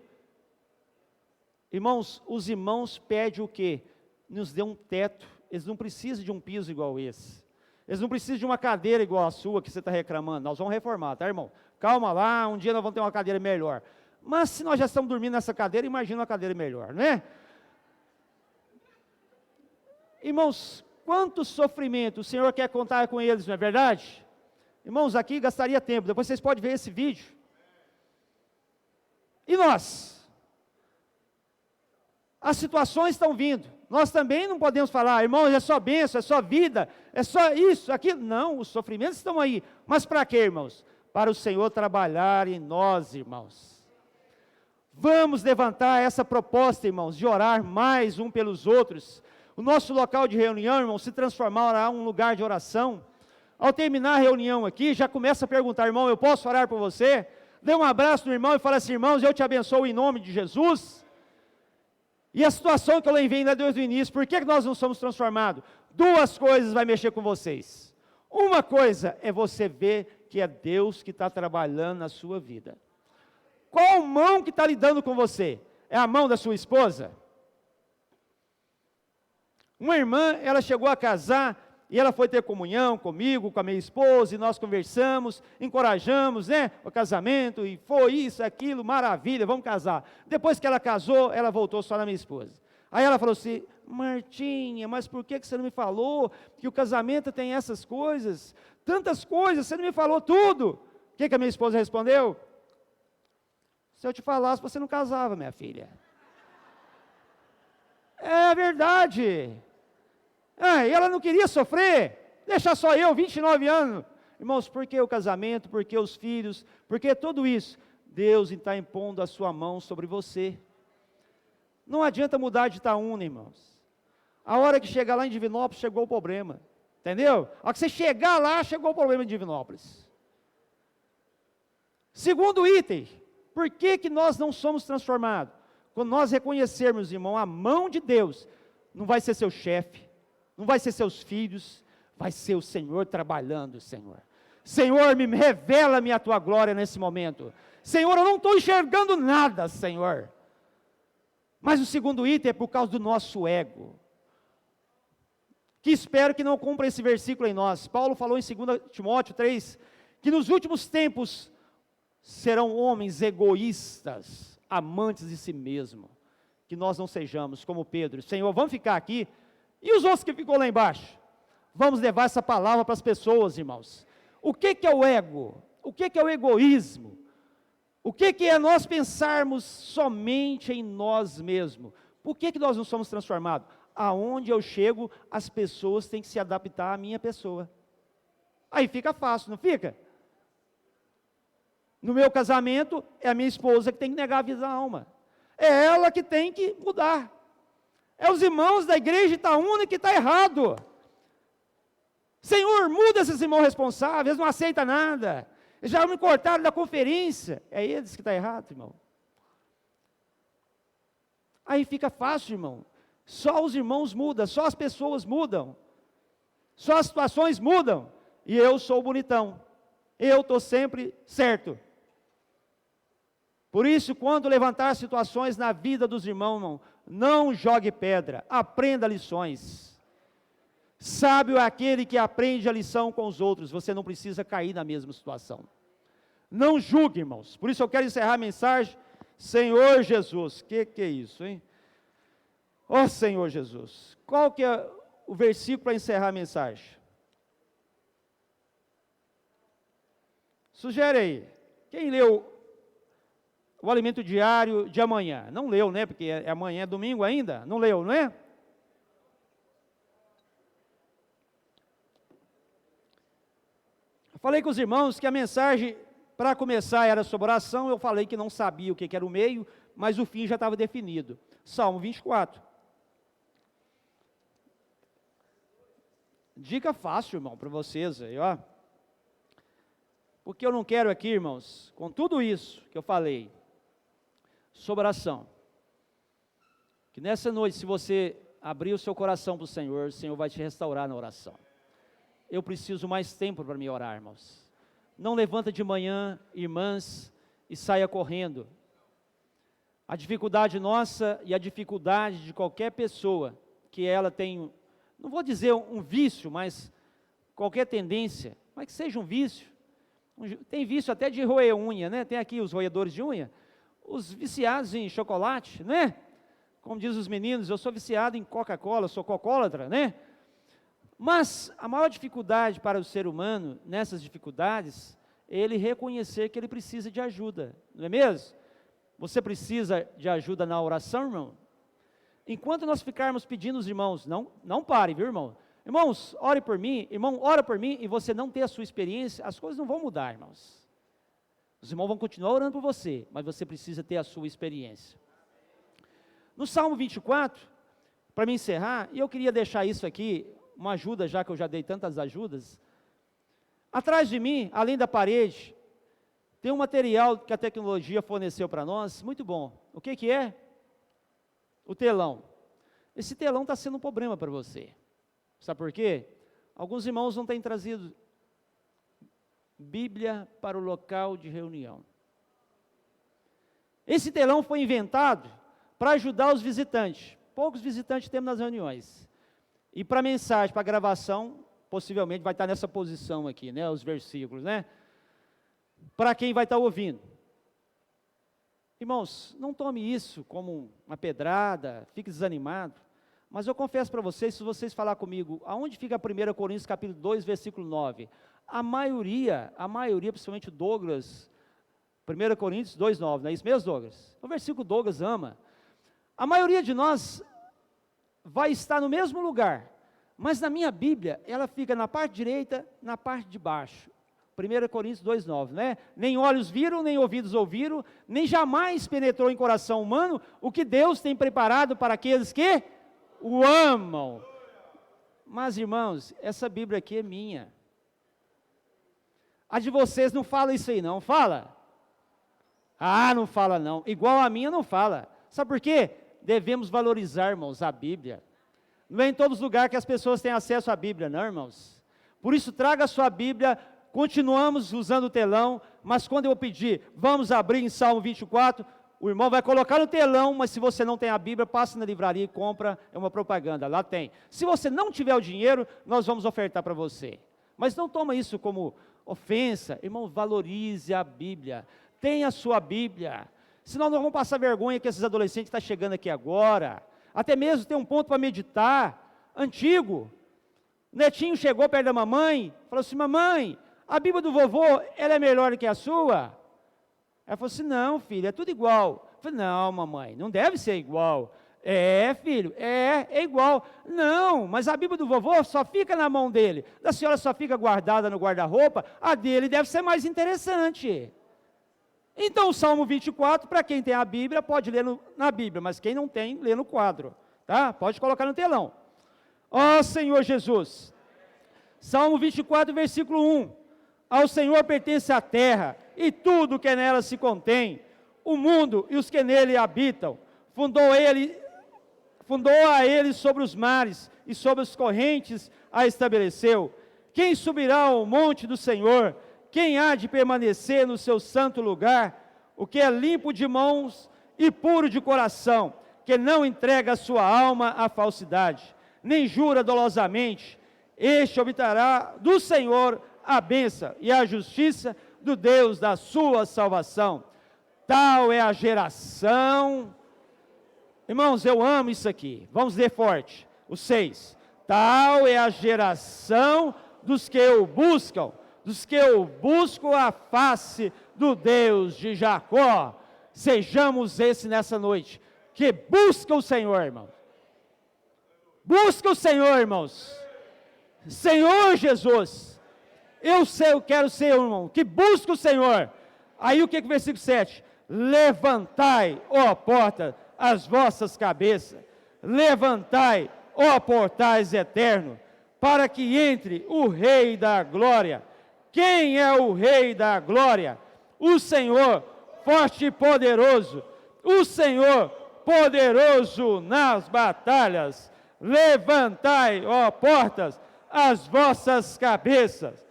Irmãos, os irmãos pedem o quê? Nos dê um teto, eles não precisam de um piso igual esse. Eles não precisam de uma cadeira igual a sua, que você está reclamando. Nós vamos reformar, tá, irmão? Calma lá, um dia nós vamos ter uma cadeira melhor. Mas se nós já estamos dormindo nessa cadeira, imagina uma cadeira melhor, não é? Irmãos, quanto sofrimento o Senhor quer contar com eles, não é verdade? Irmãos, aqui gastaria tempo, depois vocês podem ver esse vídeo. E nós? As situações estão vindo, nós também não podemos falar: irmãos, é só bênção, é só vida, é só isso, aquilo. Não, os sofrimentos estão aí, mas para quê, irmãos? Para o Senhor trabalhar em nós, irmãos. Vamos levantar essa proposta, irmãos, de orar mais um pelos outros. O nosso local de reunião, irmãos, se transformará em um lugar de oração. Ao terminar a reunião aqui, já começa a perguntar: irmão, eu posso orar por você? Dê um abraço no irmão e fala assim: irmãos, eu te abençoo em nome de Jesus. E a situação que eu levei lá desde o início, por que nós não somos transformados? 2 coisas vai mexer com vocês. Uma coisa é você ver que é Deus que está trabalhando na sua vida. Qual mão que está lidando com você? É a mão da sua esposa? Uma irmã, ela chegou a casar e ela foi ter comunhão comigo, com a minha esposa, e nós conversamos, encorajamos, né, o casamento, e foi isso, aquilo, maravilha, vamos casar. Depois que ela casou, ela voltou só na minha esposa. Aí ela falou assim: Martinha, mas por que você não me falou que o casamento tem essas coisas, tantas coisas, você não me falou tudo? O que a minha esposa respondeu? Se eu te falasse, você não casava, minha filha. É verdade. E ela não queria sofrer, deixar só eu, 29 anos. Irmãos, por que o casamento, por que os filhos, por que tudo isso? Deus está impondo a sua mão sobre você. Não adianta mudar de Itaúna, irmãos. A hora que chegar lá em Divinópolis, chegou o problema. Entendeu? A hora que você chegar lá, chegou o problema em Divinópolis. Segundo item, por que nós não somos transformados? Quando nós reconhecermos, irmão, a mão de Deus, não vai ser seu chefe, não vai ser seus filhos, vai ser o Senhor trabalhando, Senhor. Senhor, me revela-me a tua glória nesse momento. Senhor, eu não estou enxergando nada, Senhor. Mas o segundo item é por causa do nosso ego, que espero que não cumpra esse versículo em nós. Paulo falou em 2 Timóteo 3, que nos últimos tempos serão homens egoístas, amantes de si mesmo. Que nós não sejamos como Pedro. Senhor, vamos ficar aqui, e os outros que ficou lá embaixo? Vamos levar essa palavra para as pessoas, irmãos. O que é o ego? O que é o egoísmo? O que é nós pensarmos somente em nós mesmos? Por que nós não somos transformados? Aonde eu chego, as pessoas têm que se adaptar à minha pessoa. Aí fica fácil, não fica? No meu casamento, é a minha esposa que tem que negar a vida da alma. É ela que tem que mudar. É os irmãos da igreja Itaúna que está errado. Senhor, muda esses irmãos responsáveis, eles não aceitam nada. Eles já me cortaram da conferência. É eles que estão errados, irmão. Aí fica fácil, irmão. Só os irmãos mudam, só as pessoas mudam. Só as situações mudam. E eu sou bonitão. Eu estou sempre certo. Por isso, quando levantar situações na vida dos irmãos, irmão, não jogue pedra, aprenda lições. Sábio é aquele que aprende a lição com os outros, você não precisa cair na mesma situação. Não julgue, irmãos. Por isso eu quero encerrar a mensagem. Senhor Jesus, que é isso, hein? Ó Senhor Jesus, qual que é o versículo para encerrar a mensagem? Sugere aí. Quem leu o alimento diário de amanhã? Não leu, né? Porque amanhã é domingo ainda. Não leu, não é? Eu falei com os irmãos que a mensagem, para começar, era sobre oração. Eu falei que não sabia o que era o meio, mas o fim já estava definido. Salmo 24. Dica fácil, irmão, para vocês aí, ó. Porque eu não quero aqui, irmãos, com tudo isso que eu falei sobre oração, que nessa noite, se você abrir o seu coração para o Senhor vai te restaurar na oração. Eu preciso mais tempo para me orar, irmãos. Não levanta de manhã, irmãs, e saia correndo. A dificuldade nossa e a dificuldade de qualquer pessoa, que ela tem, não vou dizer um vício, mas qualquer tendência, mas que seja um vício. Tem vício até de roer unha, né? Tem aqui os roedores de unha, os viciados em chocolate, né? Como diz os meninos, eu sou viciado em Coca-Cola, sou cocólatra, né? Mas a maior dificuldade para o ser humano, nessas dificuldades, é ele reconhecer que ele precisa de ajuda, não é mesmo? Você precisa de ajuda na oração, irmão? Enquanto nós ficarmos pedindo os irmãos, não pare, viu, irmão? Irmãos, ore por mim, irmão, ora por mim, e você não ter a sua experiência, as coisas não vão mudar, irmãos. Os irmãos vão continuar orando por você, mas você precisa ter a sua experiência. No Salmo 24, para me encerrar, e eu queria deixar isso aqui, uma ajuda, já que eu já dei tantas ajudas. Atrás de mim, além da parede, tem um material que a tecnologia forneceu para nós, muito bom. O que é? O telão. Esse telão está sendo um problema para você. Sabe por quê? Alguns irmãos não têm trazido Bíblia para o local de reunião. Esse telão foi inventado para ajudar os visitantes. Poucos visitantes temos nas reuniões. E para mensagem, para gravação, possivelmente vai estar nessa posição aqui, né, os versículos, né? Para quem vai estar ouvindo. Irmãos, não tome isso como uma pedrada, fique desanimado, mas eu confesso para vocês, se vocês falar comigo, aonde fica 1 Coríntios capítulo 2, versículo 9? A maioria, principalmente o Douglas, 1 Coríntios 2, 9, não é isso mesmo, Douglas? O versículo Douglas ama. A maioria de nós vai estar no mesmo lugar, mas na minha Bíblia, ela fica na parte direita, na parte de baixo. 1 Coríntios 2, 9, né? Nem olhos viram, nem ouvidos ouviram, nem jamais penetrou em coração humano o que Deus tem preparado para aqueles que o amam. Mas, irmãos, essa Bíblia aqui é minha. A de vocês não fala isso aí não, fala? Ah, não fala não, igual a minha não fala. Sabe por quê? Devemos valorizar, irmãos, a Bíblia. Não é em todos os lugares que as pessoas têm acesso à Bíblia, não, irmãos. Por isso, traga a sua Bíblia, continuamos usando o telão, mas quando eu pedir, vamos abrir em Salmo 24, o irmão vai colocar no telão, mas se você não tem a Bíblia, passa na livraria e compra, é uma propaganda, lá tem. Se você não tiver o dinheiro, nós vamos ofertar para você. Mas não toma isso como ofensa, irmão, valorize a Bíblia, tenha a sua Bíblia, senão nós vamos passar vergonha que esses adolescentes estão chegando aqui agora, até mesmo tem um ponto para meditar, antigo, o netinho chegou perto da mamãe, falou assim, mamãe, a Bíblia do vovô, ela é melhor do que a sua? Ela falou assim, não filho, é tudo igual. Eu falei, não mamãe, não deve ser igual. É filho, é igual. Não, mas a Bíblia do vovô só fica na mão dele, da senhora só fica guardada no guarda-roupa, a dele deve ser mais interessante. Então o Salmo 24, para quem tem a Bíblia, pode ler na Bíblia, mas quem não tem, lê no quadro, tá? Pode colocar no telão. Ó Senhor Jesus, Salmo 24, versículo 1, ao Senhor pertence a terra, e tudo que nela se contém, o mundo e os que nele habitam, fundou a ele sobre os mares, e sobre as correntes a estabeleceu. Quem subirá ao monte do Senhor? Quem há de permanecer no seu santo lugar? O que é limpo de mãos e puro de coração, que não entrega a sua alma à falsidade, nem jura dolosamente, este habitará do Senhor a bênção e a justiça do Deus da sua salvação. Tal é a geração. Irmãos, eu amo isso aqui. Vamos ler forte. O 6. Tal é a geração dos que o buscam, a face do Deus de Jacó. Sejamos esse nessa noite, que busca o Senhor, irmãos. Busca o Senhor, irmãos. Senhor Jesus, eu quero ser, irmão, que busca o Senhor. Aí o que o versículo 7? Levantai, ó porta, as vossas cabeças, levantai, ó portais eternos, para que entre o Rei da Glória. Quem é o Rei da Glória? O Senhor, forte e poderoso, o Senhor, poderoso nas batalhas. Levantai, ó portas, as vossas cabeças,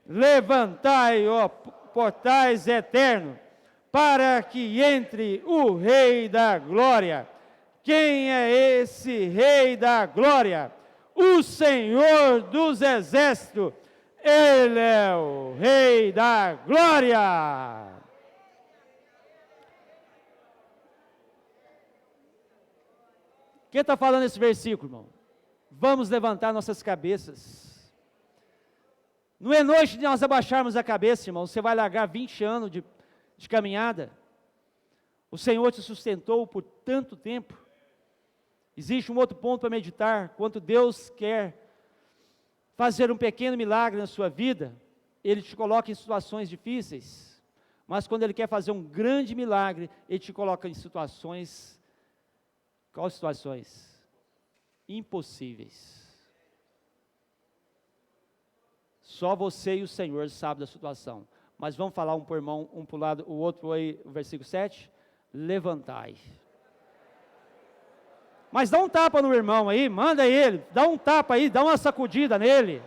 levantai, ó portais eternos, para que entre o Rei da Glória. Quem é esse Rei da Glória? O Senhor dos Exércitos, Ele é o Rei da Glória. Quem está falando esse versículo, irmão? Vamos levantar nossas cabeças. Não é noite de nós abaixarmos a cabeça, irmão. Você vai largar 20 anos de caminhada. O Senhor te sustentou por tanto tempo. Existe um outro ponto para meditar. Quando Deus quer fazer um pequeno milagre na sua vida, Ele te coloca em situações difíceis. Mas quando Ele quer fazer um grande milagre, Ele te coloca em situações... Quais situações? Impossíveis. Só você e o Senhor sabem da situação. Mas vamos falar um por irmão, um para o lado, o outro aí, o versículo 7. Levantai. Mas dá um tapa no irmão aí, manda ele, dá um tapa aí, dá uma sacudida nele.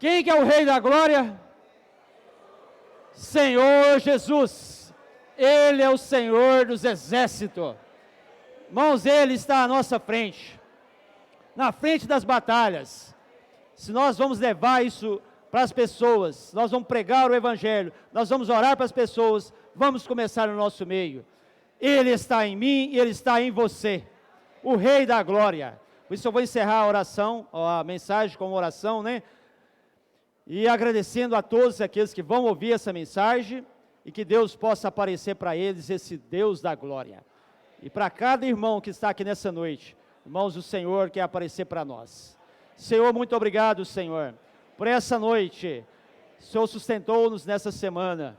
Quem que é o Rei da Glória? Senhor Jesus. Ele é o Senhor dos exércitos. Irmãos, Ele está à nossa frente, na frente das batalhas. Se nós vamos levar isso para as pessoas, nós vamos pregar o Evangelho, nós vamos orar para as pessoas, vamos começar no nosso meio. Ele está em mim e Ele está em você, o Rei da Glória. Por isso eu vou encerrar a oração, a mensagem com oração, né? E agradecendo a todos aqueles que vão ouvir essa mensagem, e que Deus possa aparecer para eles, esse Deus da glória. E para cada irmão que está aqui nessa noite, irmãos, o Senhor quer aparecer para nós. Senhor, muito obrigado, Senhor, por essa noite. O Senhor sustentou-nos nessa semana,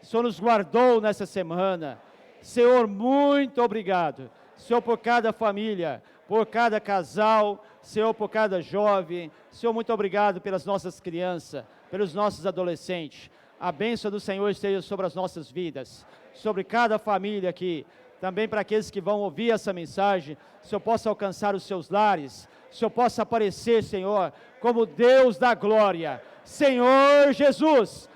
o Senhor nos guardou nessa semana. Senhor, muito obrigado, Senhor, por cada família, por cada casal, Senhor, por cada jovem. Senhor, muito obrigado pelas nossas crianças, pelos nossos adolescentes. A bênção do Senhor esteja sobre as nossas vidas, sobre cada família aqui, também para aqueles que vão ouvir essa mensagem. O Senhor possa alcançar os seus lares, o Senhor possa aparecer, Senhor, como Deus da glória. Senhor Jesus,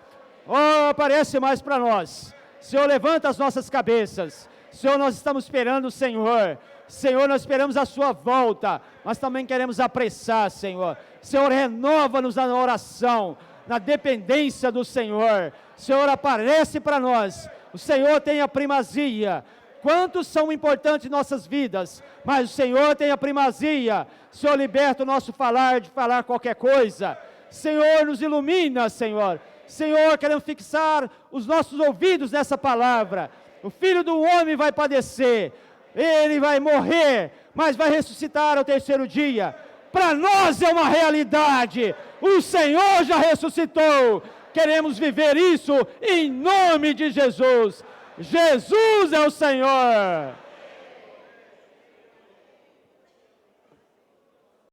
aparece mais para nós. Senhor, levanta as nossas cabeças. Senhor, nós estamos esperando o Senhor. Senhor, nós esperamos a sua volta, mas também queremos apressar, Senhor. Senhor, renova-nos na oração, na dependência do Senhor. Senhor, aparece para nós. O Senhor tem a primazia. Quantos são importantes em nossas vidas, mas o Senhor tem a primazia. Senhor, liberta o nosso falar de falar qualquer coisa. Senhor, nos ilumina, Senhor. Senhor, queremos fixar os nossos ouvidos nessa palavra. O Filho do Homem vai padecer, Ele vai morrer, mas vai ressuscitar ao terceiro dia. Para nós é uma realidade. O Senhor já ressuscitou. Queremos viver isso em nome de Jesus. Jesus é o Senhor.